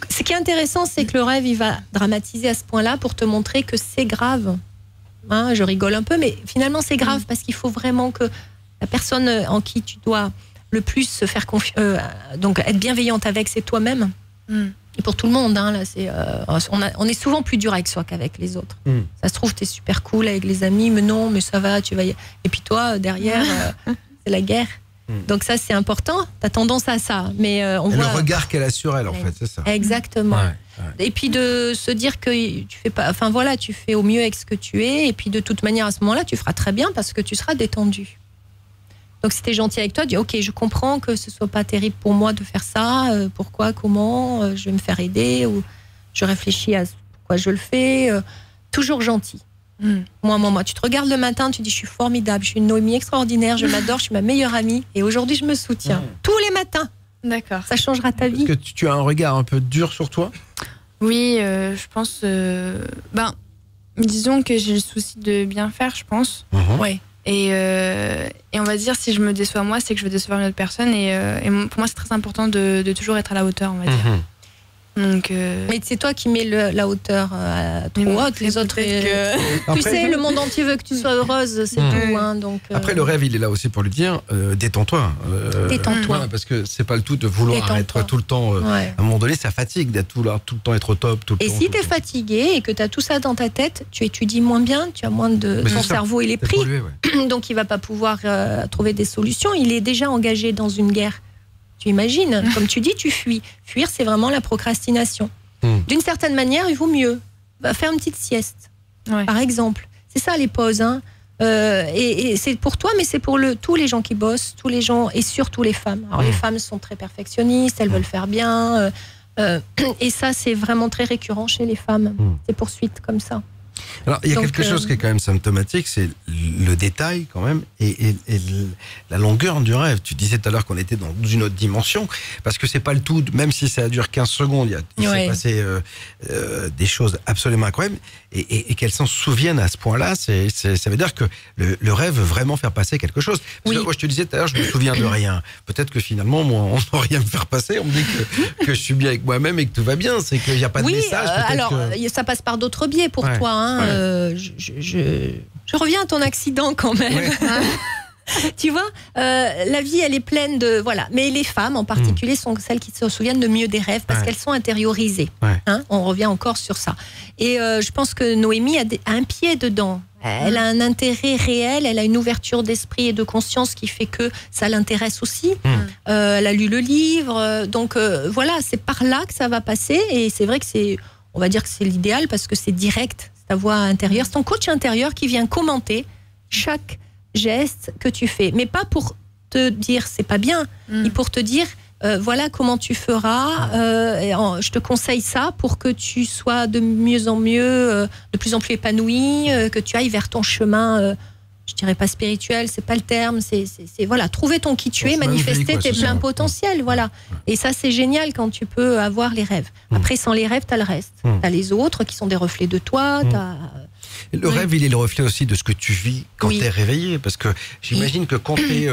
Ce qui est intéressant, c'est que le rêve, il va dramatiser à ce point-là pour te montrer que c'est grave. Hein, je rigole un peu, mais finalement, c'est grave parce qu'il faut vraiment que la personne en qui tu dois le plus se faire donc être bienveillante avec, c'est toi-même. Et pour tout le monde, hein, là, on est souvent plus dur avec soi qu'avec les autres. Ça se trouve, t'es super cool avec les amis, mais non, mais ça va, tu vas y... Et puis toi, derrière, c'est la guerre. Donc ça, c'est important. T'as tendance à ça, mais on voit le regard qu'elle a sur elle, en fait, c'est ça. Exactement. Et puis de se dire que tu fais pas, enfin voilà, tu fais au mieux avec ce que tu es, et puis de toute manière à ce moment-là, tu feras très bien parce que tu seras détendu. Donc si t'es gentil avec toi, dis ok, je comprends que ce soit pas terrible pour moi de faire ça. Pourquoi, comment, je vais me faire aider, ou je réfléchis à pourquoi je le fais. Toujours gentil. Moi. Tu te regardes le matin, tu dis, je suis formidable, je suis une Noémie extraordinaire, je m'adore, je suis ma meilleure amie. Et aujourd'hui, je me soutiens. Tous les matins. D'accord. Ça changera ta vie. Est-ce que tu as un regard un peu dur sur toi? Oui, je pense. Disons que j'ai le souci de bien faire, je pense. Ouais. Et on va dire, si je me déçois moi, c'est que je veux décevoir une autre personne. Et pour moi, c'est très important de toujours être à la hauteur, on va dire. Donc, Mais c'est toi qui mets la hauteur trop haute. Les autres, tu sais, le monde entier veut que tu sois heureuse, c'est tout. Hein, donc, Après, le rêve, il est là aussi pour lui dire détends-toi. Détends-toi. Voilà, parce que c'est pas le tout de vouloir être tout le temps. À un moment donné, ça fatigue d'être tout le temps être au top. Tout le et temps, si tu es fatigué et que tu as tout ça dans ta tête, tu étudies moins bien, tu as moins de. Ton cerveau, il est pris. Pollué, ouais. Donc, il va pas pouvoir trouver des solutions. Il est déjà engagé dans une guerre. Tu imagines, comme tu dis, tu fuis. Fuir, c'est vraiment la procrastination. D'une certaine manière, il vaut mieux faire une petite sieste, par exemple. C'est ça les pauses. Hein. Et c'est pour toi, mais c'est pour tous les gens qui bossent, tous les gens et surtout les femmes. Alors les femmes sont très perfectionnistes, elles veulent faire bien. Et ça, c'est vraiment très récurrent chez les femmes. Ces poursuites comme ça. Alors, il y a quelque chose qui est quand même symptomatique, c'est le détail quand même et la longueur du rêve. Tu disais tout à l'heure qu'on était dans une autre dimension, parce que c'est pas le tout, même si ça dure 15 secondes, il s'est passé des choses absolument incroyables, et qu'elles s'en souviennent à ce point-là, ça veut dire que le rêve veut vraiment faire passer quelque chose. Parce que moi, je te disais tout à l'heure, je me souviens de rien. Peut-être que finalement, moi, on n'a rien à me faire passer, on me dit que je suis bien avec moi-même et que tout va bien, c'est qu'il n'y a pas de message. Alors, ça passe par d'autres biais pour toi, hein. Je reviens à ton accident quand même. Tu vois, la vie, elle est pleine de... Voilà. Mais les femmes, en particulier, sont celles qui se souviennent de mieux des rêves parce qu'elles sont intériorisées. Hein, on revient encore sur ça. Et je pense que Noémie a un pied dedans. Elle a un intérêt réel, elle a une ouverture d'esprit et de conscience qui fait que ça l'intéresse aussi. Elle a lu le livre. Donc, voilà, c'est par là que ça va passer. Et c'est vrai que on va dire que c'est l'idéal parce que c'est direct. Ta voix intérieure, c'est ton coach intérieur qui vient commenter chaque geste que tu fais, mais pas pour te dire c'est pas bien, mais pour te dire voilà comment tu feras, je te conseille ça pour que tu sois de mieux en mieux, de plus en plus épanoui, que tu ailles vers ton chemin, je dirais pas spirituel, c'est pas le terme, c'est voilà, trouver ton qui tu es, manifester tes pleins potentiels, voilà. Et ça c'est génial quand tu peux avoir les rêves. Après sans les rêves, t'as le reste. T'as les autres qui sont des reflets de toi, Le rêve, il est le reflet aussi de ce que tu vis quand t'es réveillé, parce que j'imagine que quand t'es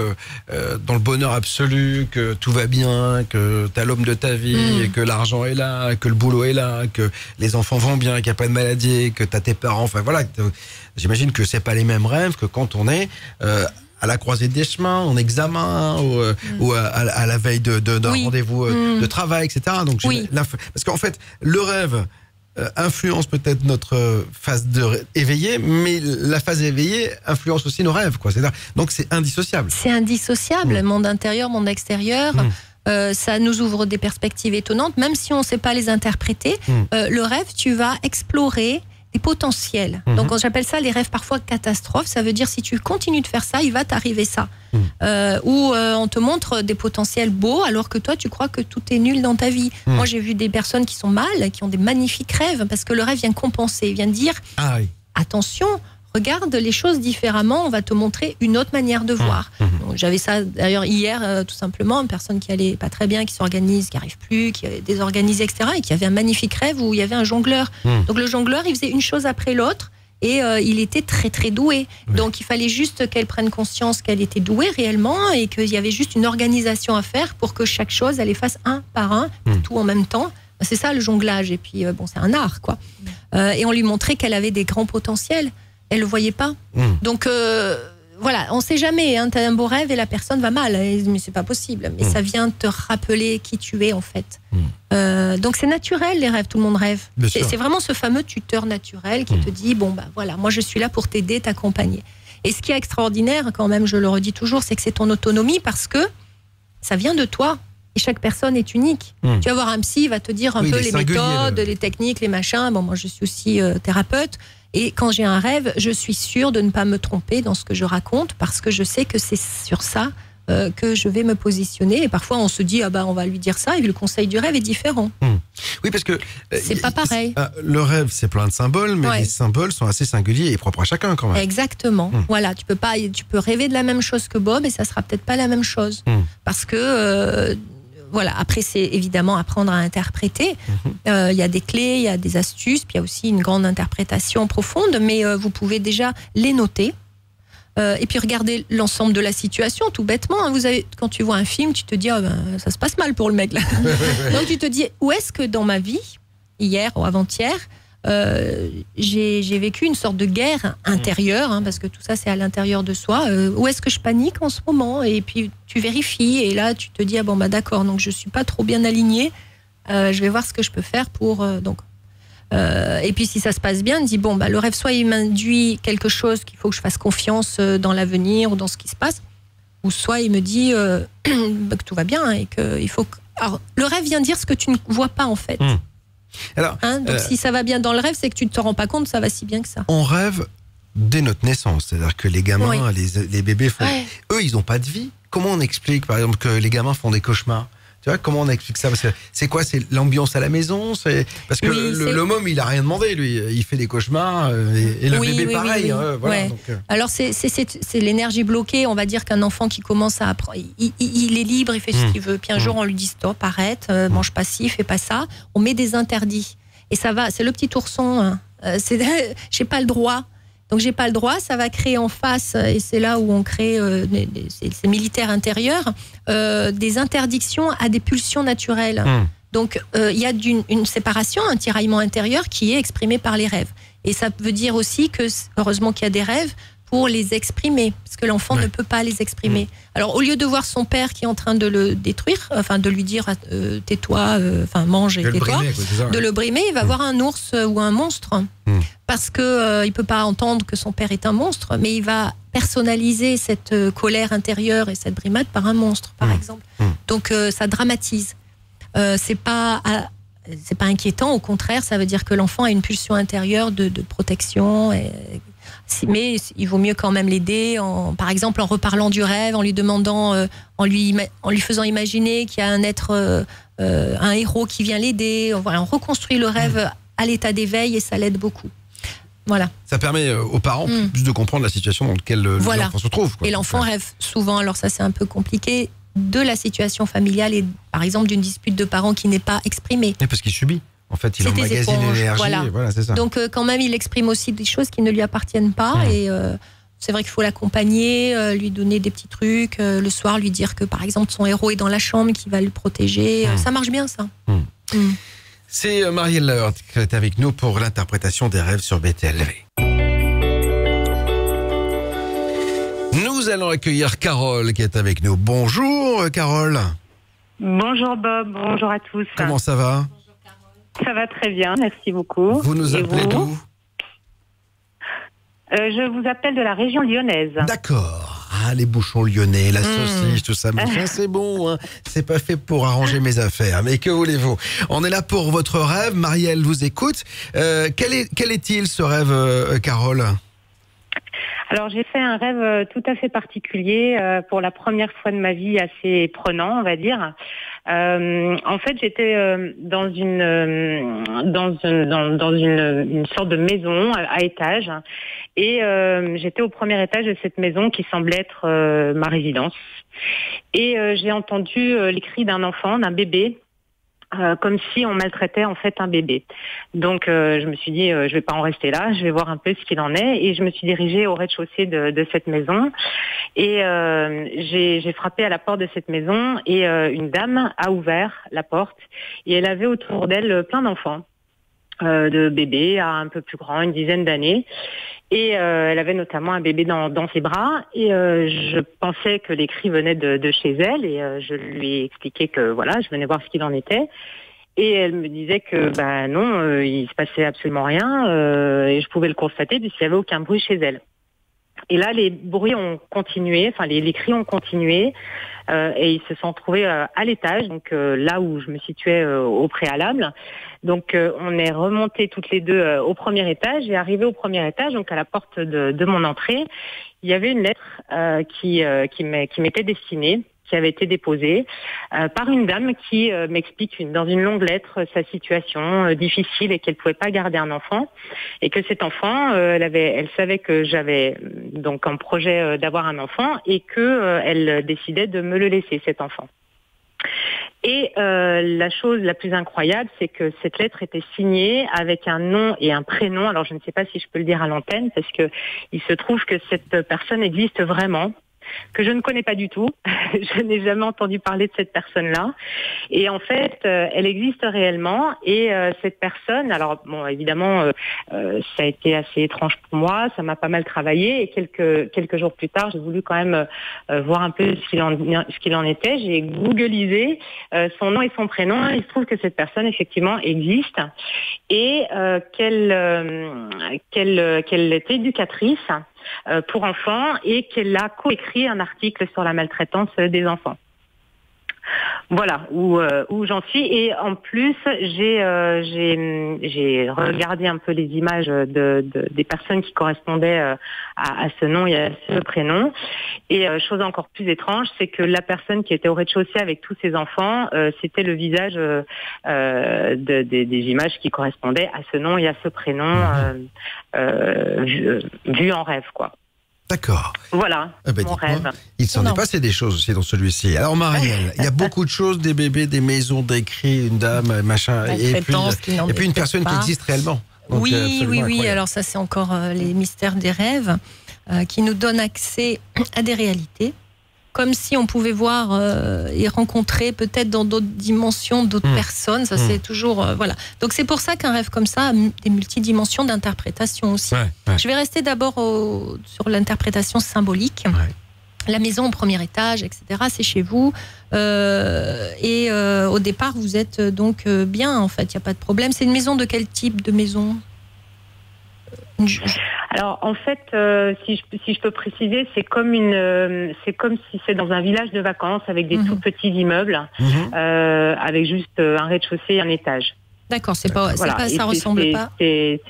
dans le bonheur absolu, que tout va bien, que t'as l'homme de ta vie, et que l'argent est là, que le boulot est là, que les enfants vont bien, qu'il n'y a pas de maladie, que t'as tes parents, enfin voilà, j'imagine que c'est pas les mêmes rêves que quand on est à la croisée des chemins, en examen, ou à la veille d'un rendez-vous de travail, etc. Donc, parce qu'en fait, le rêve influence peut-être notre phase éveillée, mais la phase éveillée influence aussi nos rêves, quoi. Donc c'est indissociable. C'est indissociable, monde intérieur, monde extérieur. Ça nous ouvre des perspectives étonnantes, même si on ne sait pas les interpréter. Le rêve, tu vas explorer des potentiels. Donc j'appelle ça les rêves parfois catastrophes. Ça veut dire si tu continues de faire ça, il va t'arriver ça. Ou on te montre des potentiels beaux alors que toi tu crois que tout est nul dans ta vie. Moi j'ai vu des personnes qui sont mal, qui ont des magnifiques rêves parce que le rêve vient compenser, vient dire attention, regarde les choses différemment, on va te montrer une autre manière de voir. J'avais ça d'ailleurs hier, tout simplement, une personne qui allait pas très bien, qui s'organise, qui arrive plus, qui est désorganisée, etc. et qui avait un magnifique rêve où il y avait un jongleur. Donc le jongleur, il faisait une chose après l'autre et il était très très doué. Donc il fallait juste qu'elle prenne conscience qu'elle était douée réellement et qu'il y avait juste une organisation à faire pour que chaque chose, elle les fasse un par un, tout en même temps. C'est ça le jonglage. Et puis bon, c'est un art, quoi. Et on lui montrait qu'elle avait des grands potentiels. Elle le voyait pas. Donc voilà, on sait jamais. Hein, t'as un beau rêve et la personne va mal. Mais c'est pas possible. Mais ça vient te rappeler qui tu es en fait. Donc c'est naturel les rêves. Tout le monde rêve. C'est vraiment ce fameux tuteur naturel qui te dit bon bah voilà, moi je suis là pour t'aider, t'accompagner. Et ce qui est extraordinaire quand même, je le redis toujours, c'est que c'est ton autonomie parce que ça vient de toi. Et chaque personne est unique. Tu vas voir un psy, il va te dire un peu les méthodes, les techniques, les machins. Bon, moi je suis aussi thérapeute. Et quand j'ai un rêve, je suis sûre de ne pas me tromper dans ce que je raconte parce que je sais que c'est sur ça que je vais me positionner. Et parfois, on se dit, on va lui dire ça, et le conseil du rêve est différent. Oui, parce que c'est pas pareil. Le rêve, c'est plein de symboles, mais les symboles sont assez singuliers et propres à chacun quand même. Exactement. Voilà, tu peux rêver de la même chose que Bob, et ça sera peut-être pas la même chose, parce que voilà. Après, c'est évidemment apprendre à interpréter. Il y a des clés, il y a des astuces, puis il y a aussi une grande interprétation profonde, mais vous pouvez déjà les noter. Et puis regarder l'ensemble de la situation, tout bêtement. Quand tu vois un film, tu te dis ça se passe mal pour le mec là. Donc tu te dis, où est-ce que dans ma vie, hier ou avant-hier, j'ai vécu une sorte de guerre intérieure, parce que tout ça c'est à l'intérieur de soi. Où est-ce que je panique en ce moment? Et puis tu vérifies, et là tu te dis d'accord, donc je suis pas trop bien alignée. Je vais voir ce que je peux faire pour et puis si ça se passe bien, on dit le rêve, soit il m'induit quelque chose qu'il faut que je fasse confiance dans l'avenir ou dans ce qui se passe, ou soit il me dit que tout va bien et que il faut. Alors le rêve vient dire ce que tu ne vois pas en fait. Alors, donc si ça va bien dans le rêve, c'est que tu ne te rends pas compte, ça va si bien que ça. On rêve dès notre naissance, c'est-à-dire que les gamins, les bébés font. Eux, ils n'ont pas de vie. Comment on explique, par exemple, que les gamins font des cauchemars? Tu vois, comment on explique ça? Parce que c'est quoi? C'est l'ambiance à la maison? Parce que le môme, il a rien demandé, lui. Il fait des cauchemars et le bébé, pareil. Voilà, donc, Alors, c'est l'énergie bloquée. On va dire qu'un enfant qui commence à apprendre, il est libre, il fait ce qu'il veut. Puis un jour, on lui dit stop, arrête, mange pas ci, fais pas ça. On met des interdits. Et ça va, c'est le petit ourson. J'ai pas le droit. Donc j'ai pas le droit, ça va créer en face, et c'est là où on crée ces militaires intérieurs, des interdictions à des pulsions naturelles. Donc il y a une séparation, un tiraillement intérieur qui est exprimé par les rêves. Et ça veut dire aussi que, heureusement qu'il y a des rêves pour les exprimer, parce que l'enfant ne peut pas les exprimer. Alors au lieu de voir son père qui est en train de le détruire, de lui dire tais-toi, mange et tais-toi, de le brimer, il va voir un ours ou un monstre. Parce que il peut pas entendre que son père est un monstre, mais il va personnaliser cette colère intérieure et cette brimade par un monstre, par exemple. Donc ça dramatise. C'est pas inquiétant, au contraire, ça veut dire que l'enfant a une pulsion intérieure de protection. Mais il vaut mieux quand même l'aider, par exemple en reparlant du rêve, en lui demandant, en lui faisant imaginer qu'il y a un être, un héros qui vient l'aider. Voilà, on reconstruit le rêve à l'état d'éveil et ça l'aide beaucoup. Voilà. Ça permet aux parents plus de comprendre la situation dans laquelle l'enfant se trouve. Et l'enfant rêve souvent, alors ça c'est un peu compliqué, de la situation familiale et par exemple d'une dispute de parents qui n'est pas exprimée. Et parce qu'il subit. En fait, il emmagasine l'énergie. Voilà, c'est ça. Donc quand même, il exprime aussi des choses qui ne lui appartiennent pas. Et c'est vrai qu'il faut l'accompagner, lui donner des petits trucs, le soir lui dire que par exemple son héros est dans la chambre, qu'il va le protéger. Ça marche bien ça. C'est Marielle Laheurte qui est avec nous pour l'interprétation des rêves sur BTLV. Nous allons accueillir Carole qui est avec nous. Bonjour Carole. Bonjour Bob, bonjour à tous. Comment ça va? Ça va très bien, merci beaucoup. Vous nous appelez d'où? Je vous appelle de la région lyonnaise. D'accord. Ah, les bouchons lyonnais, la saucisse, tout ça. Mais c'est bon, hein. C'est pas fait pour arranger mes affaires. Mais que voulez-vous? On est là pour votre rêve. Marielle vous écoute. Quel est-il ce rêve, Carole? Alors j'ai fait un rêve tout à fait particulier, pour la première fois de ma vie, assez prenant, on va dire. En fait, j'étais dans une sorte de maison à étage, et j'étais au premier étage de cette maison qui semblait être ma résidence. Et j'ai entendu les cris d'un enfant, d'un bébé. Comme si on maltraitait en fait un bébé. Donc je me suis dit je vais pas en rester là, je vais voir un peu ce qu'il en est, et je me suis dirigée au rez-de-chaussée de cette maison, et j'ai frappé à la porte de cette maison, et une dame a ouvert la porte, et elle avait autour d'elle plein d'enfants, de bébés à un peu plus grands, une dizaine d'années. Et elle avait notamment un bébé dans ses bras, et je pensais que les cris venaient de chez elle, et je lui ai expliqué que voilà, je venais voir ce qu'il en était. Et elle me disait que non, il se passait absolument rien, et je pouvais le constater puisqu'il n'y avait aucun bruit chez elle. Et là, les bruits ont continué, enfin les cris ont continué, et ils se sont retrouvés à l'étage, donc là où je me situais au préalable. Donc on est remontés toutes les deux au premier étage, et arrivé au premier étage, donc à la porte de mon entrée, il y avait une lettre qui m'était destinée, qui avait été déposée par une dame qui m'explique dans une longue lettre sa situation difficile et qu'elle pouvait pas garder un enfant et que cet enfant, elle savait que j'avais donc un projet d'avoir un enfant et que elle décidait de me le laisser, cet enfant. Et la chose la plus incroyable, c'est que cette lettre était signée avec un nom et un prénom. Alors je ne sais pas si je peux le dire à l'antenne parce que il se trouve que cette personne existe vraiment, que je ne connais pas du tout. Je n'ai jamais entendu parler de cette personne-là. Et en fait, elle existe réellement. Et cette personne, alors bon, évidemment, ça a été assez étrange pour moi. Ça m'a pas mal travaillé. Et quelques jours plus tard, j'ai voulu quand même voir un peu ce qu'il en était. J'ai googlisé son nom et son prénom. Il se trouve que cette personne, effectivement, existe. Et qu'elle est éducatrice pour enfants et qu'elle a coécrit un article sur la maltraitance des enfants. Voilà où j'en suis. Et en plus, j'ai regardé un peu les images des personnes qui correspondaient à ce nom et à ce prénom. Et chose encore plus étrange, c'est que la personne qui était au rez-de-chaussée avec tous ses enfants, c'était le visage des images qui correspondaient à ce nom et à ce prénom vu en rêve, quoi. D'accord. Voilà, mon rêve. Il s'en est passé des choses aussi dans celui-ci. Alors Marielle, il y a beaucoup de choses, des bébés, des maisons, des cris, une dame, machin, et puis une personne qui existe réellement. Donc, oui. Alors ça, c'est encore les mystères des rêves qui nous donnent accès à des réalités, comme si on pouvait voir et rencontrer peut-être dans d'autres dimensions d'autres personnes. Ça, c'est toujours voilà. Donc c'est pour ça qu'un rêve comme ça a des multidimensions d'interprétation aussi. Je vais rester d'abord sur l'interprétation symbolique. La maison au premier étage, etc. C'est chez vous. Et au départ, vous êtes donc bien, en fait. Il n'y a pas de problème. C'est une maison de quel type de maison ? Alors en fait, si je peux préciser, c'est comme si c'est dans un village de vacances avec des tout petits immeubles, avec juste un rez-de-chaussée et un étage. D'accord, ça ressemble pas. C'est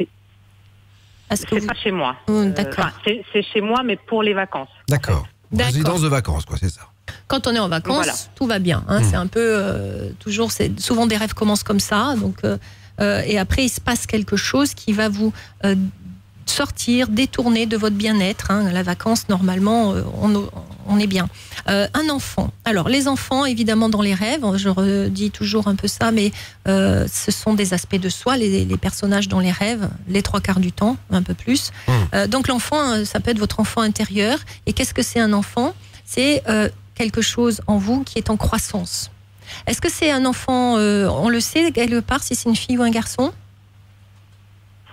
pas chez moi. D'accord. C'est chez moi, mais pour les vacances. D'accord. Résidence de vacances, quoi, c'est ça. Quand on est en vacances, tout va bien. Hein, c'est un peu souvent des rêves commencent comme ça, donc et après il se passe quelque chose qui va vous sortir, détourner de votre bien-être. Hein. La vacance, normalement, on est bien. Un enfant. Alors, les enfants, évidemment, dans les rêves, je redis toujours un peu ça, mais ce sont des aspects de soi, les personnages dans les rêves, les 3/4 du temps, un peu plus. Donc, l'enfant, ça peut être votre enfant intérieur. Et qu'est-ce que c'est un enfant ? C'est quelque chose en vous qui est en croissance. Est-ce que c'est un enfant, on le sait quelque part, si c'est une fille ou un garçon ?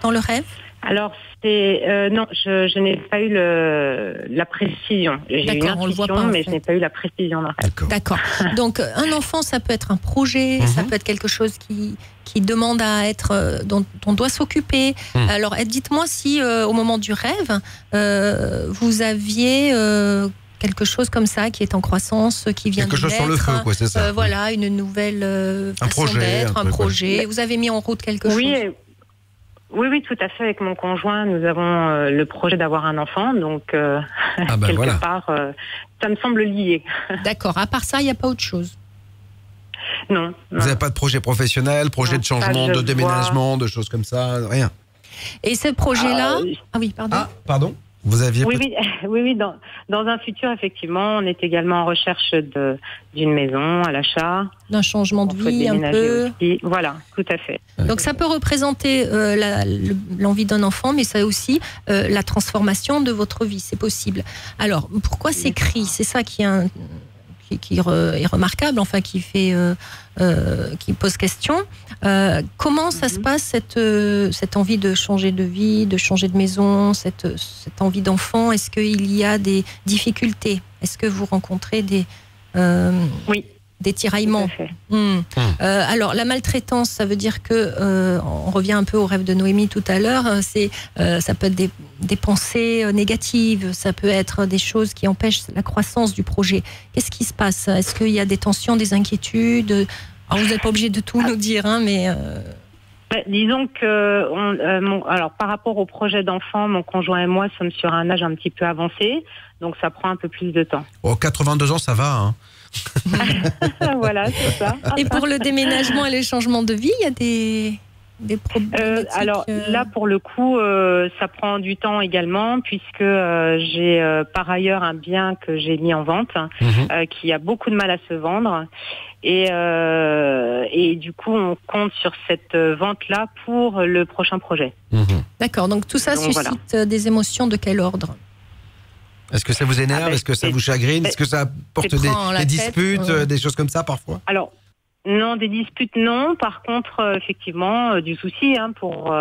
Dans le rêve ? Alors, non, je n'ai pas eu la précision. J'ai une intuition, mais je n'ai pas eu la précision. D'accord. Donc, un enfant, ça peut être un projet, ça peut être quelque chose qui demande à être, dont on doit s'occuper. Alors, dites-moi si, au moment du rêve, vous aviez quelque chose comme ça qui est en croissance, qui vient quelque chose sur le feu, quoi, c'est ça. Voilà, une nouvelle façon d'être, un projet. Vous avez mis en route quelque chose. Oui, tout à fait. Avec mon conjoint, nous avons le projet d'avoir un enfant, donc quelque part, ça me semble lié. D'accord. À part ça, il n'y a pas autre chose. Non. Vous n'avez pas de projet professionnel, projet de changement, de déménagement, de choses comme ça, rien. Et ce projet-là pardon. Vous aviez oui, dans un futur, effectivement, on est également en recherche d'une maison à l'achat. D'un changement de vie un peu. Aussi. Voilà, tout à fait. Donc ça peut représenter l'envie d'un enfant, mais ça aussi la transformation de votre vie, c'est possible. Alors, pourquoi ces cris ? C'est ça qui est remarquable, enfin qui pose question. Comment ça se passe cette envie de changer de vie, de changer de maison, cette envie d'enfant ? Est-ce qu'il y a des difficultés ? Est-ce que vous rencontrez des tiraillements ? Alors la maltraitance, ça veut dire que on revient un peu au rêve de Noémie tout à l'heure. Ça peut être des pensées négatives, ça peut être des choses qui empêchent la croissance du projet. Qu'est-ce qui se passe ? Est-ce qu'il y a des tensions, des inquiétudes ? Alors vous n'êtes pas obligé de tout nous dire, hein, mais Disons que, alors par rapport au projet d'enfant, mon conjoint et moi sommes sur un âge un petit peu avancé, donc ça prend un peu plus de temps. Oh, 82 ans, ça va, hein. Voilà, c'est ça. Et pour le déménagement et le changement de vie, il y a des problèmes. Alors là, pour le coup, ça prend du temps également, puisque j'ai par ailleurs un bien que j'ai mis en vente, qui a beaucoup de mal à se vendre. Et du coup, on compte sur cette vente-là pour le prochain projet. D'accord, donc tout ça suscite des émotions de quel ordre? Est-ce que ça vous énerve? Est-ce que ça vous chagrine? Est-ce que ça porte des disputes, des choses comme ça parfois? Alors, non, des disputes, non. Par contre, effectivement, du souci pour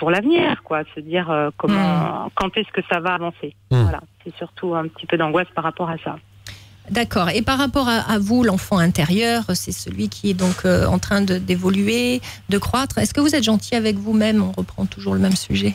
l'avenir, quoi. Se dire quand est-ce que ça va avancer. Voilà, c'est surtout un petit peu d'angoisse par rapport à ça. D'accord. Et par rapport à vous, l'enfant intérieur, c'est celui qui est donc en train d'évoluer, de croître. Est-ce que vous êtes gentil avec vous-même? On reprend toujours le même sujet.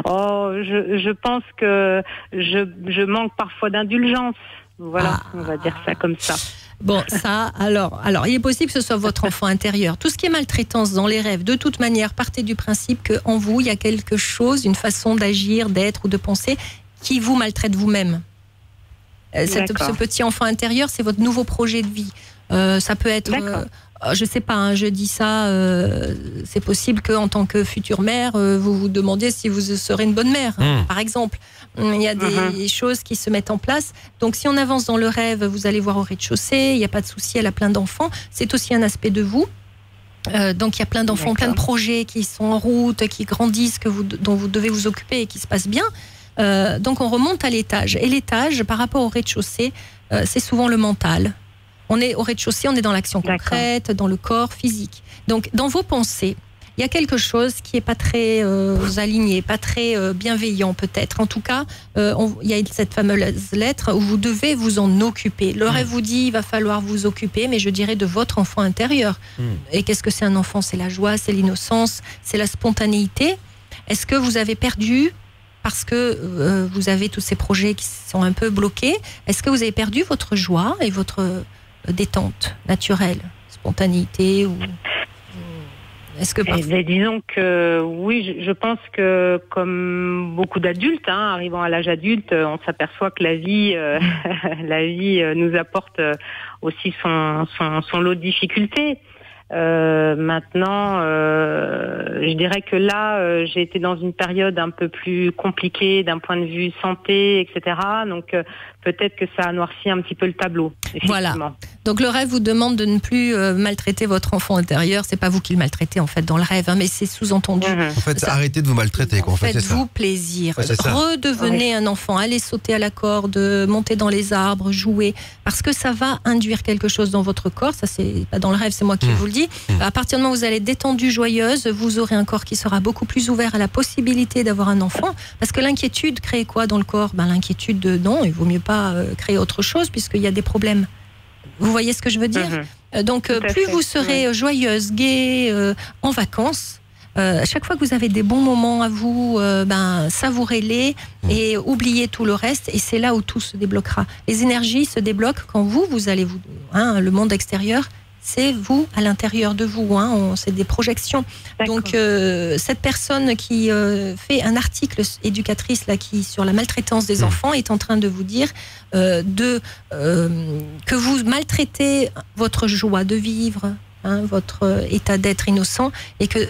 Oh, je pense que je manque parfois d'indulgence. Voilà, on va dire ça comme ça. Bon, ça, alors, il est possible que ce soit votre enfant intérieur. Tout ce qui est maltraitance dans les rêves, de toute manière, partez du principe qu'en vous, il y a quelque chose, une façon d'agir, d'être ou de penser qui vous maltraite vous-même. Ce petit enfant intérieur, c'est votre nouveau projet de vie. Ça peut être, je sais pas, je dis ça, c'est possible qu'en tant que future mère, vous vous demandiez si vous serez une bonne mère, par exemple. Il y a des choses qui se mettent en place. Donc si on avance dans le rêve, vous allez voir au rez-de-chaussée, il n'y a pas de souci, elle a plein d'enfants. C'est aussi un aspect de vous. Donc il y a plein d'enfants, plein de projets qui sont en route, qui grandissent, dont vous devez vous occuper et qui se passent bien. Donc on remonte à l'étage. Et l'étage, par rapport au rez-de-chaussée, c'est souvent le mental. On est au rez-de-chaussée, on est dans l'action concrète, dans le corps physique. Donc dans vos pensées, il y a quelque chose qui n'est pas très aligné, pas très bienveillant peut-être. En tout cas, il y a cette fameuse lettre où vous devez vous en occuper. Le rêve vous dit, il va falloir vous occuper, mais je dirais de votre enfant intérieur. Et qu'est-ce que c'est un enfant? C'est la joie, c'est l'innocence, c'est la spontanéité. Est-ce que vous avez perdu parce que vous avez tous ces projets qui sont un peu bloqués? Est-ce que vous avez perdu votre joie et votre détente naturelle, spontanéité ou... Est-ce que disons que oui, je pense que comme beaucoup d'adultes, arrivant à l'âge adulte, on s'aperçoit que la vie nous apporte aussi son lot de difficultés. Maintenant, je dirais que là, j'ai été dans une période un peu plus compliquée d'un point de vue santé, etc. Donc peut-être que ça a noirci un petit peu le tableau. Voilà. Donc le rêve vous demande de ne plus maltraiter votre enfant intérieur. C'est pas vous qui le maltraitez en fait dans le rêve, mais c'est sous-entendu. En fait, arrêtez de vous maltraiter. Faites-vous plaisir. Redevenez un enfant. Allez sauter à la corde, monter dans les arbres, jouer, parce que ça va induire quelque chose dans votre corps. Ça c'est pas dans le rêve, c'est moi qui vous le dis. À partir du moment où vous allez être détendue, joyeuse, vous aurez un corps qui sera beaucoup plus ouvert à la possibilité d'avoir un enfant. Parce que l'inquiétude crée quoi dans le corps? L'inquiétude de non, il vaut mieux pas créer autre chose puisqu'il y a des problèmes. Vous voyez ce que je veux dire? Donc plus vous serez joyeuse, gaie, en vacances, à chaque fois que vous avez des bons moments à vous, savourez-les et oubliez tout le reste, et c'est là où tout se débloquera. Les énergies se débloquent quand vous allez le monde extérieur, c'est vous à l'intérieur de vous, c'est des projections. Donc cette personne qui fait un article éducatrice sur la maltraitance des enfants est en train de vous dire que vous maltraitez votre joie de vivre, votre état d'être innocent, et que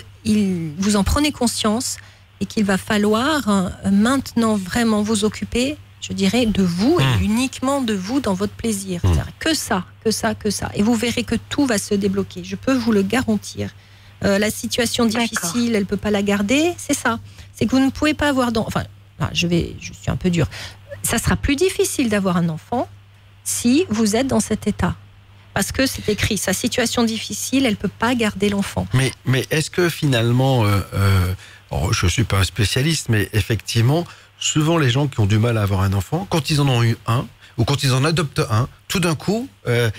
vous en prenez conscience et qu'il va falloir maintenant vraiment vous occuper, je dirais, de vous et uniquement de vous dans votre plaisir. Que ça. Et vous verrez que tout va se débloquer. Je peux vous le garantir. La situation difficile, elle ne peut pas la garder. C'est ça. C'est que vous ne pouvez pas avoir d'enfant. Enfin, je suis un peu dure. Ça sera plus difficile d'avoir un enfant si vous êtes dans cet état. Parce que c'est écrit, sa situation difficile, elle ne peut pas garder l'enfant. Mais est-ce que finalement, je ne suis pas un spécialiste, mais effectivement, souvent les gens qui ont du mal à avoir un enfant, quand ils en ont eu un, ou quand ils en adoptent un, tout d'un coup,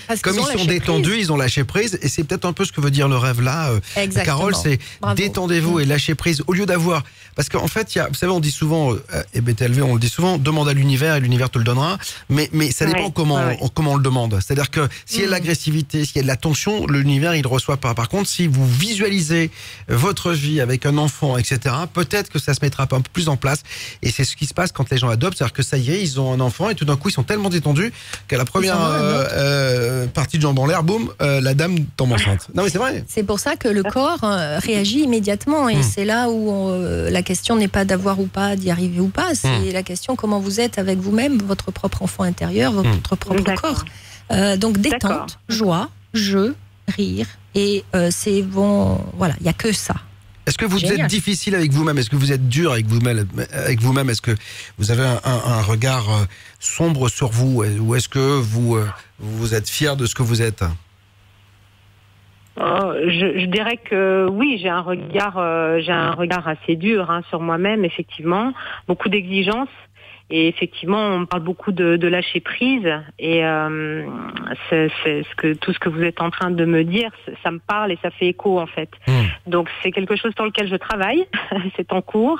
Parce comme qu'ils ont ils sont lâché détendus, prise. ils ont lâché prise. Et c'est peut-être un peu ce que veut dire le rêve là, Exactement. Carole, c'est Bravo. détendez-vous et lâchez prise. Au lieu d'avoir... Parce qu'en fait, vous savez, on dit souvent, et BTLV, on le dit souvent, demande à l'univers et l'univers te le donnera. Mais ça dépend Ouais, comment, ouais. comment on le demande. C'est-à-dire que s'il y a de l'agressivité, s'il y a de la tension, l'univers, il ne reçoit pas. Par contre, si vous visualisez votre vie avec un enfant, etc., peut-être que ça se mettra un peu plus en place. Et c'est ce qui se passe quand les gens adoptent. C'est-à-dire que ça y est, ils ont un enfant et tout d'un coup, ils sont tellement détendus qu'à la première s'en vont à un autre. partie de jambes en l'air, boum, la dame tombe enceinte. Non, mais c'est vrai. C'est pour ça que le corps réagit immédiatement et c'est là où la question n'est pas d'avoir ou pas, d'y arriver ou pas, c'est la question comment vous êtes avec vous-même, votre propre enfant intérieur, votre propre D'accord. corps. Donc D'accord. détente, joie, jeu, rire et c'est bon, voilà, il n'y a que ça. Est-ce que vous Génial. êtes difficile avec vous-même? Est-ce que vous êtes dur avec vous-même? Est-ce que vous avez un regard sombre sur vous? Ou est-ce que vous êtes fier de ce que vous êtes? Je dirais que oui, j'ai un regard assez dur sur moi-même, effectivement, beaucoup d'exigences. Et effectivement, on parle beaucoup de lâcher prise. Et tout ce que vous êtes en train de me dire, ça me parle et ça fait écho en fait. Donc c'est quelque chose sur lequel je travaille. C'est en cours.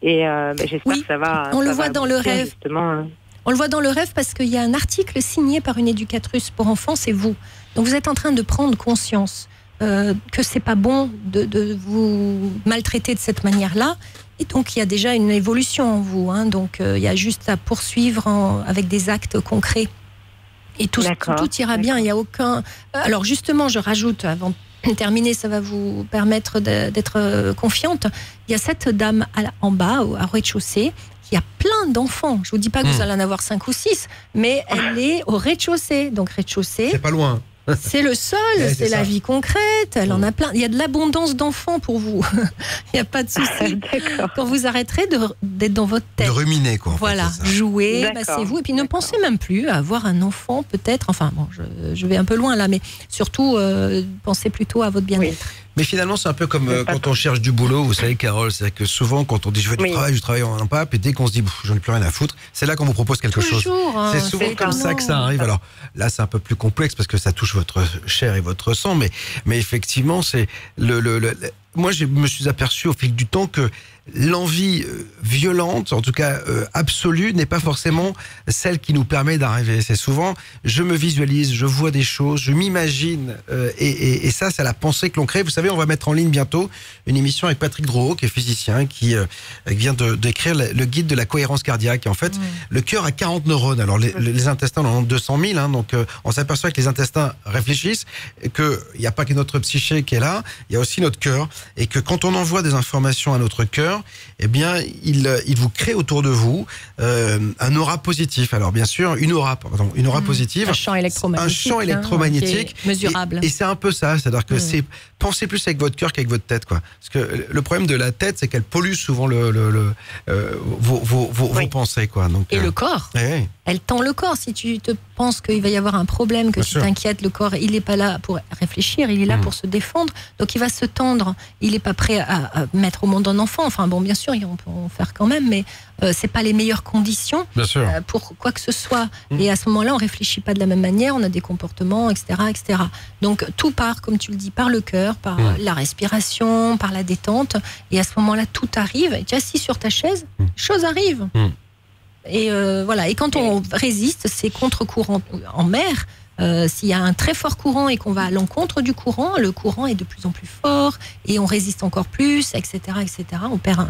Et j'espère Oui, que ça va. on le ça voit va dans le aboutir, rêve. justement. On le voit dans le rêve parce qu'il y a un article signé par une éducatrice pour enfants, c'est vous. Donc vous êtes en train de prendre conscience que c'est pas bon de vous maltraiter de cette manière-là. Et donc il y a déjà une évolution en vous. Donc il y a juste à poursuivre avec des actes concrets. Et tout ira bien. Il y a aucun. Alors justement, je rajoute avant de terminer, ça va vous permettre d'être confiante. Il y a cette dame en bas, au rez-de-chaussée. Il y a plein d'enfants. Je vous dis pas que vous allez en avoir 5 ou 6, mais elle est au rez-de-chaussée. Donc rez-de-chaussée, C'est pas loin. c'est le sol, Ouais, c'est ça. la vie concrète. Elle en a plein. Il y a de l'abondance d'enfants pour vous. Il n'y a pas de souci. D'accord. Quand vous arrêterez d'être dans votre tête. De ruminer, quoi. en fait, Voilà, c'est ça. jouez, D'accord. massez-vous. Et puis ne pensez même plus à avoir un enfant, peut-être. Enfin, bon, je vais un peu loin là, mais surtout, pensez plutôt à votre bien-être. Mais finalement, c'est un peu comme C'est pas quand on cherche du boulot, vous savez, Carole, c'est que souvent, quand on dit je veux du Oui. travail en un pape, et dès qu'on se dit j'en ai plus rien à foutre, c'est là qu'on vous propose quelque chose. Toujours. C'est souvent comme ça que ça arrive. Alors là, c'est un peu plus complexe parce que ça touche votre chair et votre sang, mais effectivement, c'est moi, je me suis aperçu au fil du temps que l'envie violente, en tout cas absolue, n'est pas forcément celle qui nous permet d'arriver. C'est souvent, je me visualise, je vois des choses, je m'imagine, et ça, c'est la pensée que l'on crée. Vous savez, on va mettre en ligne bientôt une émission avec Patrick Drouot, qui est physicien, qui vient d'écrire le guide de la cohérence cardiaque. Et en fait, le cœur a 40 neurones. Alors, les intestins en ont 200 000, donc on s'aperçoit que les intestins réfléchissent, qu'il n'y a pas que notre psyché qui est là, il y a aussi notre cœur, et que quand on envoie des informations à notre cœur, eh bien, il vous crée autour de vous un aura positif. Alors, bien sûr, une aura positive. Un champ électromagnétique. Un champ électromagnétique. Qui est mesurable. Et c'est un peu ça. C'est-à-dire que pensez plus avec votre cœur qu'avec votre tête, quoi. Parce que le problème de la tête, c'est qu'elle pollue souvent vos pensées, quoi. Donc, Et le corps. ouais. Elle tend le corps. Si tu te penses qu'il va y avoir un problème, que Bien tu sûr. t'inquiètes, le corps, il n'est pas là pour réfléchir, il est là pour se défendre. Donc il va se tendre. Il n'est pas prêt à mettre au monde un enfant. Enfin bon, bien sûr, on peut en faire quand même, mais c'est pas les meilleures conditions Bien sûr. pour quoi que ce soit. Et à ce moment-là, on réfléchit pas de la même manière, on a des comportements, etc., etc. Donc tout part, comme tu le dis, par le cœur, par la respiration, par la détente. Et à ce moment-là, tout arrive. Tu es assis sur ta chaise, choses arrivent. Et voilà. Et quand on résiste, c'est contre-courant en mer. S'il y a un très fort courant et qu'on va à l'encontre du courant, le courant est de plus en plus fort et on résiste encore plus, etc., etc. On perd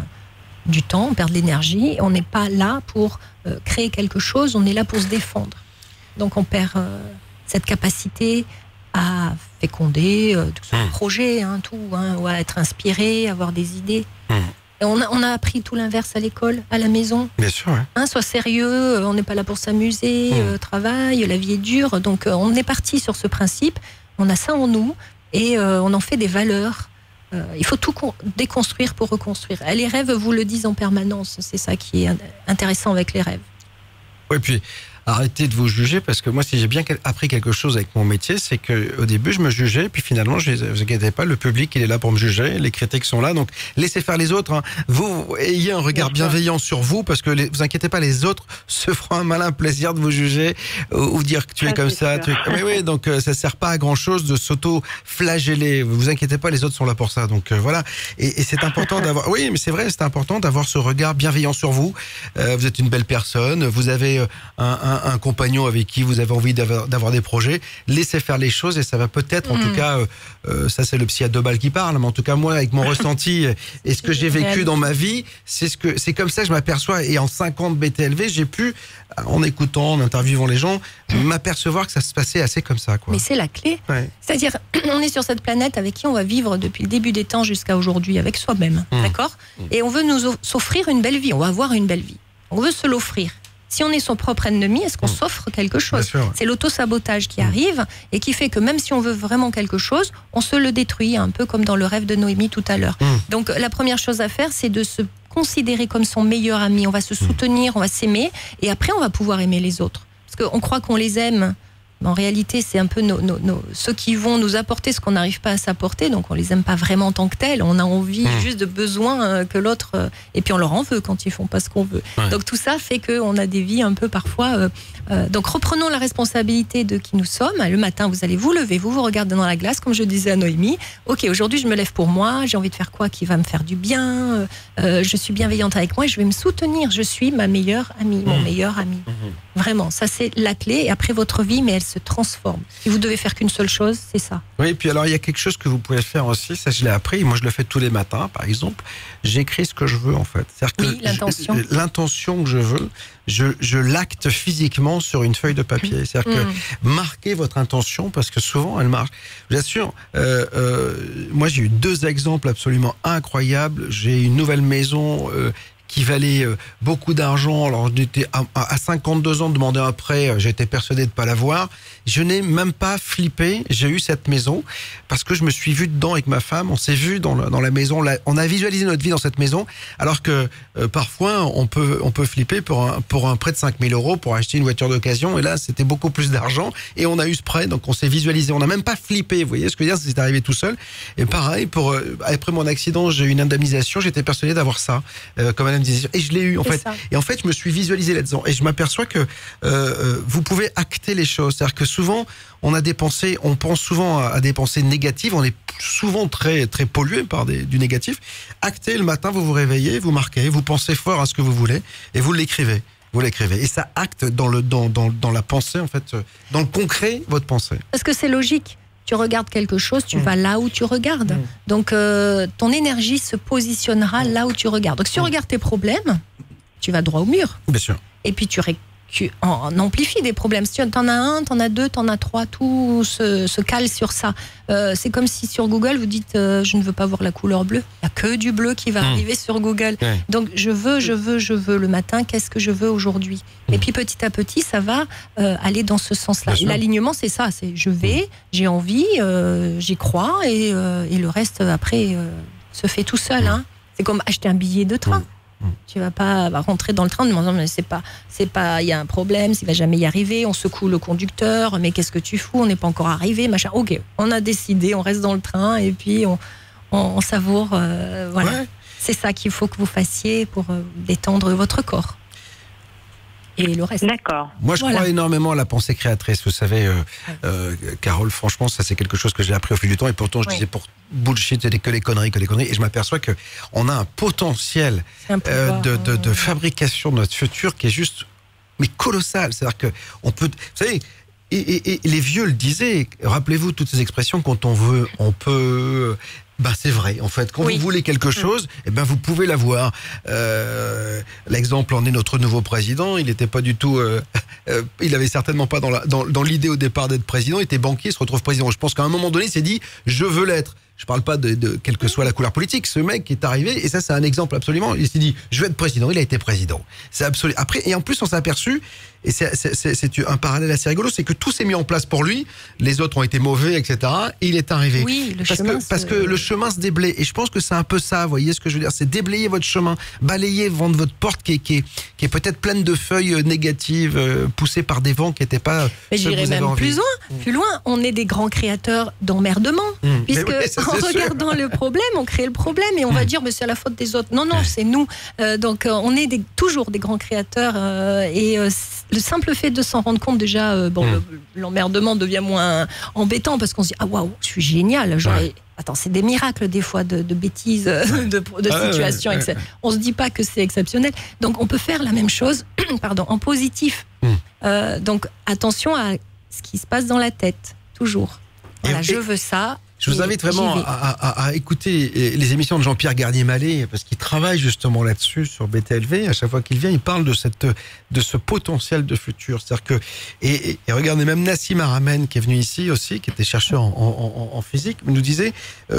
du temps, on perd de l'énergie. On n'est pas là pour créer quelque chose, on est là pour se défendre. Donc on perd cette capacité à féconder tout son projet, tout, ou à être inspiré, avoir des idées. Et on a appris tout l'inverse à l'école, à la maison. Bien sûr, ouais. Sois sérieux, on n'est pas là pour s'amuser, travail, la vie est dure. Donc on est parti sur ce principe, on a ça en nous et on en fait des valeurs. Il faut tout déconstruire pour reconstruire. Et les rêves vous le disent en permanence, c'est ça qui est intéressant avec les rêves. Oui, puis arrêtez de vous juger, parce que moi, si j'ai bien appris quelque chose avec mon métier, c'est qu'au début, je me jugeais, puis finalement, vous inquiétez pas, le public, il est là pour me juger, les critiques sont là, donc laissez faire les autres. Hein. Vous ayez un regard bienveillant sur vous, parce que vous inquiétez pas, les autres se feront un malin plaisir de vous juger ou dire que tu es comme ça. Mais oui, donc ça sert pas à grand chose de s'auto-flageller. Vous inquiétez pas, les autres sont là pour ça. Donc voilà. Et c'est important d'avoir. Oui, mais c'est vrai, c'est important d'avoir ce regard bienveillant sur vous. Vous êtes une belle personne. Vous avez un compagnon avec qui vous avez envie d'avoir des projets. Laissez faire les choses et ça va peut-être, en tout cas, ça c'est le psy à 2 balles qui parle. Mais en tout cas, moi, avec mon ressenti et ce que j'ai vécu dans ma vie, c'est comme ça que je m'aperçois. Et en 5 ans de BTLV, j'ai pu, en écoutant, en interviewant les gens, m'apercevoir que ça se passait assez comme ça, quoi. Mais c'est la clé. Ouais. C'est-à-dire, on est sur cette planète avec qui on va vivre depuis le début des temps jusqu'à aujourd'hui, avec soi-même, d'accord ? Et on veut s'offrir une belle vie, on va avoir une belle vie. On veut se l'offrir. Si on est son propre ennemi, est-ce qu'on s'offre quelque chose ? C'est l'auto-sabotage qui arrive et qui fait que même si on veut vraiment quelque chose, on se le détruit, un peu comme dans le rêve de Noémie tout à l'heure. Donc la première chose à faire, c'est de se considérer comme son meilleur ami. On va se soutenir, on va s'aimer et après on va pouvoir aimer les autres. Parce qu'on croit qu'on les aime. Mais en réalité, c'est un peu ceux qui vont nous apporter ce qu'on n'arrive pas à s'apporter, donc on les aime pas vraiment en tant que tels. On a envie juste de besoin que l'autre, et puis on leur en veut quand ils font pas ce qu'on veut. Ouais. Donc tout ça fait qu'on a des vies un peu parfois. Donc reprenons la responsabilité de qui nous sommes. Le matin, vous allez vous lever, vous regardez dans la glace, comme je disais à Noémie. Ok, aujourd'hui je me lève pour moi. J'ai envie de faire quoi qui va me faire du bien. Je suis bienveillante avec moi et je vais me soutenir. Je suis ma meilleure amie, mon meilleur ami. Vraiment, ça c'est la clé. Et après votre vie, mais elle se transforme. Si vous devez faire qu'une seule chose, c'est ça. Oui, et puis alors il y a quelque chose que vous pouvez faire aussi, ça je l'ai appris, moi je le fais tous les matins par exemple, j'écris ce que je veux en fait. C'est-à-dire que l'intention. L'intention que je veux, je l'acte physiquement sur une feuille de papier. C'est-à-dire que marquez votre intention parce que souvent elle marche. Je vous assure, moi j'ai eu 2 exemples absolument incroyables. J'ai une nouvelle maison qui valait beaucoup d'argent. Alors j'étais à 52 ans de demander un prêt, j'étais persuadé de ne pas l'avoir. Je n'ai même pas flippé, j'ai eu cette maison parce que je me suis vu dedans avec ma femme, on s'est vu dans la maison, on a visualisé notre vie dans cette maison, alors que parfois on peut flipper pour un prêt de 5 000 € pour acheter une voiture d'occasion, et là c'était beaucoup plus d'argent et on a eu ce prêt, donc on s'est visualisé, on n'a même pas flippé, vous voyez ce que je veux dire, c'est arrivé tout seul. Et pareil, après mon accident, j'ai eu une indemnisation, j'étais persuadé d'avoir ça comme indemnisation, et je l'ai eu en fait. Et en fait, je me suis visualisé là-dedans et je m'aperçois que vous pouvez acter les choses, c'est-à-dire que souvent on pense souvent à des pensées négatives, on est souvent très très pollué par du négatif. Actez, le matin vous vous réveillez, vous marquez, vous pensez fort à ce que vous voulez et vous l'écrivez. Et ça acte dans la pensée, en fait, dans le concret, votre pensée. Parce que c'est logique. Tu regardes quelque chose, tu vas là où tu regardes. Donc ton énergie se positionnera là où tu regardes. Donc si tu regardes tes problèmes, tu vas droit au mur. Bien sûr. Et puis tu en amplifies des problèmes. Si tu en as 1, tu en as 2, tu en as 3, tout se cale sur ça. C'est comme si sur Google, vous dites je ne veux pas voir la couleur bleue. Il n'y a que du bleu qui va arriver sur Google. Donc je veux le matin, qu'est-ce que je veux aujourd'hui ? Et puis petit à petit, ça va aller dans ce sens-là. Et l'alignement, c'est ça, c'est je vais, j'ai envie, j'y crois, et le reste après se fait tout seul. Hein. C'est comme acheter un billet de train. Tu vas pas rentrer dans le train en demandant mais c'est pas, il y a un problème, il va jamais y arriver, on secoue le conducteur, mais qu'est-ce que tu fous, on n'est pas encore arrivé, machin. Ok, on a décidé, on reste dans le train et puis on savoure, voilà. Ouais. C'est ça qu'il faut que vous fassiez pour détendre votre corps. Et le reste. D'accord. Moi, je crois énormément à la pensée créatrice. Vous savez, Carole, franchement, ça, c'est quelque chose que j'ai appris au fil du temps. Et pourtant, je disais pour bullshit, c'est que les conneries. Et je m'aperçois qu'on a un potentiel de fabrication de notre futur qui est juste, mais colossal. C'est-à-dire qu'on peut, vous savez, et les vieux le disaient. Rappelez-vous toutes ces expressions, quand on veut, on peut. C'est vrai, en fait. Quand vous voulez quelque chose, vous pouvez l'avoir. L'exemple en est notre nouveau président. Il n'était pas du tout... il avait certainement pas dans l'idée au départ d'être président. Il était banquier, il se retrouve président. Je pense qu'à un moment donné, il s'est dit, je veux l'être. Je parle pas de quelle que soit la couleur politique. Ce mec est arrivé, et ça c'est un exemple absolument. Il s'est dit, je vais être président. Il a été président. C'est absolument. Après, et en plus, on s'est aperçu, et c'est un parallèle assez rigolo, c'est que tout s'est mis en place pour lui. Les autres ont été mauvais, etc. Et il est arrivé. Oui, parce que le chemin se déblaye. Et je pense que c'est un peu ça. Vous voyez ce que je veux dire? C'est déblayer votre chemin, balayer vendre votre porte qui est peut-être pleine de feuilles négatives, poussées par des vents qui n'étaient pas. Mais j'irais même plus loin. On est des grands créateurs d'emmerdement, puisque en regardant le problème, on crée le problème et on va dire mais c'est la faute des autres. Non, c'est nous. Donc on est toujours des grands créateurs et le simple fait de s'en rendre compte déjà, l'emmerdement devient moins embêtant parce qu'on se dit ah waouh, je suis génial. Attends, c'est des miracles des fois de bêtises, de situations. On se dit pas que c'est exceptionnel. Donc on peut faire la même chose, en positif. Donc attention à ce qui se passe dans la tête, toujours. Voilà, je veux ça. Je vous invite vraiment à écouter les émissions de Jean-Pierre Garnier-Mallet parce qu'il travaille justement là-dessus sur BTLV. À chaque fois qu'il vient, il parle de ce potentiel de futur. C'est-à-dire que et regardez, même Nassim Haramein qui est venu ici aussi, qui était chercheur en physique, nous disait, je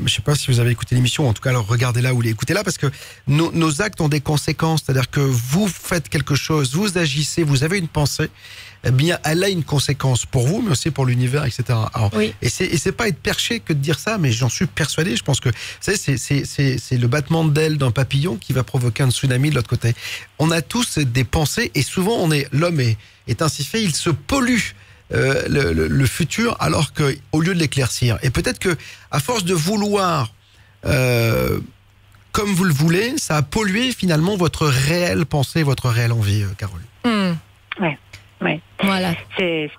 ne sais pas si vous avez écouté l'émission, en tout cas alors regardez-la ou écoutez-la parce que nos actes ont des conséquences. C'est-à-dire que vous faites quelque chose, vous agissez, vous avez une pensée. Eh bien, elle a une conséquence pour vous, mais aussi pour l'univers, etc. Alors, et c'est pas être perché que de dire ça, mais j'en suis persuadé. Je pense que, vous savez, c'est le battement d'ailes d'un papillon qui va provoquer un tsunami de l'autre côté. On a tous des pensées, et souvent, l'homme est ainsi fait, il se pollue le futur, alors que, au lieu de l'éclaircir. Et peut-être que, à force de vouloir, comme vous le voulez, ça a pollué finalement votre réelle pensée, votre réelle envie, Carole. Ouais. Voilà. C'est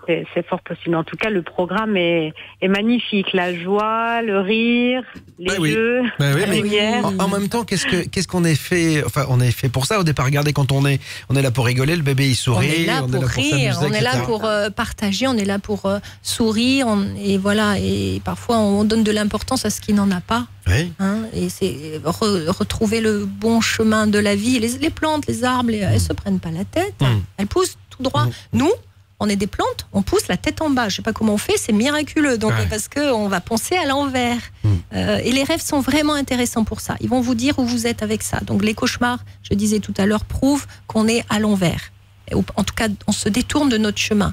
fort possible. En tout cas, le programme est magnifique. La joie, le rire, les jeux, la lumière. En même temps, qu'est-ce qu'on est fait? Enfin, on est fait pour ça au départ. Regardez, quand on est là pour rigoler, le bébé il sourit. On est là pour rire, on est là pour partager, on est là pour sourire. Et voilà. Et parfois, on donne de l'importance à ce qui n'en a pas. Oui. Et c'est retrouver le bon chemin de la vie. Les plantes, les arbres, elles se prennent pas la tête. Elles poussent tout droit. Nous, on est des plantes, on pousse la tête en bas. Je sais pas comment on fait, c'est miraculeux. Donc parce que on va penser à l'envers. Et les rêves sont vraiment intéressants pour ça. Ils vont vous dire où vous êtes avec ça. Donc les cauchemars, je disais tout à l'heure, prouvent qu'on est à l'envers. En tout cas, on se détourne de notre chemin.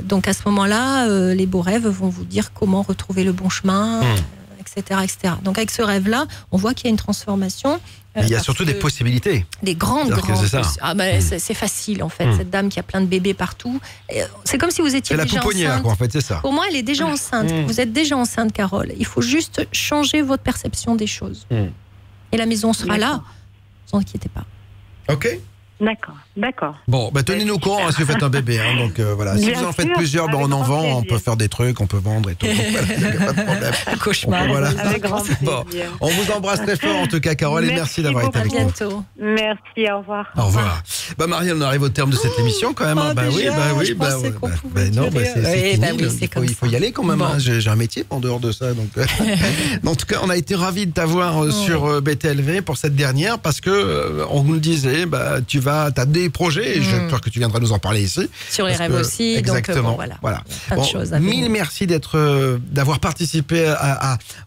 Donc à ce moment-là, les beaux rêves vont vous dire comment retrouver le bon chemin. Etc., etc. Donc avec ce rêve-là, on voit qu'il y a une transformation. Il y a surtout des possibilités. Des grandes. C'est facile en fait. Cette dame qui a plein de bébés partout. C'est comme si vous étiez déjà enceinte. C'est la pouponnière, quoi, en fait, c'est ça. Pour moi, elle est déjà enceinte. Vous êtes déjà enceinte, Carole. Il faut juste changer votre perception des choses. Et la maison sera là. Ne vous inquiétez pas. Ok. D'accord. Bon, tenez-nous au courant si vous faites un bébé. Donc voilà, si vous en faites plusieurs, on en vend, on peut faire des trucs, on peut vendre et tout. Voilà, il n'y a pas de problème. Cauchemar. Voilà. Avec grand plaisir. Bon, on vous embrasse très fort en tout cas, Carole, et merci d'avoir été avec nous. À bientôt. Merci, au revoir. Au revoir. Marielle, on arrive au terme de cette émission quand même. C'est fini. Il faut y aller quand même. J'ai un métier en dehors de ça. Donc, en tout cas, on a été ravis de t'avoir sur BTLV pour cette dernière parce que on nous le disait, tu as des projets et j'espère que tu viendras nous en parler ici. Sur les rêves aussi. Exactement. Donc, voilà. Plein de choses. Mille merci d'avoir participé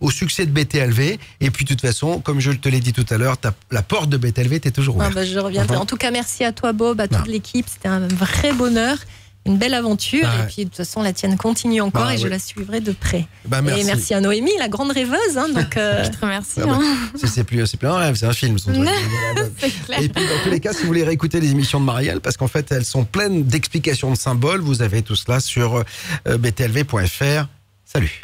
au succès de BTLV. Et puis, de toute façon, comme je te l'ai dit tout à l'heure, la porte de BTLV était toujours ouverte. Je reviendrai. En tout cas, merci à toi, Bob, à toute l'équipe. C'était un vrai bonheur. Une belle aventure et puis de toute façon la tienne continue encore et je la suivrai de près. Merci. Et merci à Noémie, la grande rêveuse. Donc, je te remercie. C'est plus un rêve, c'est un film. Et puis dans tous les cas, si vous voulez réécouter les émissions de Marielle, parce qu'en fait elles sont pleines d'explications de symboles, vous avez tout cela sur btlv.fr. Salut.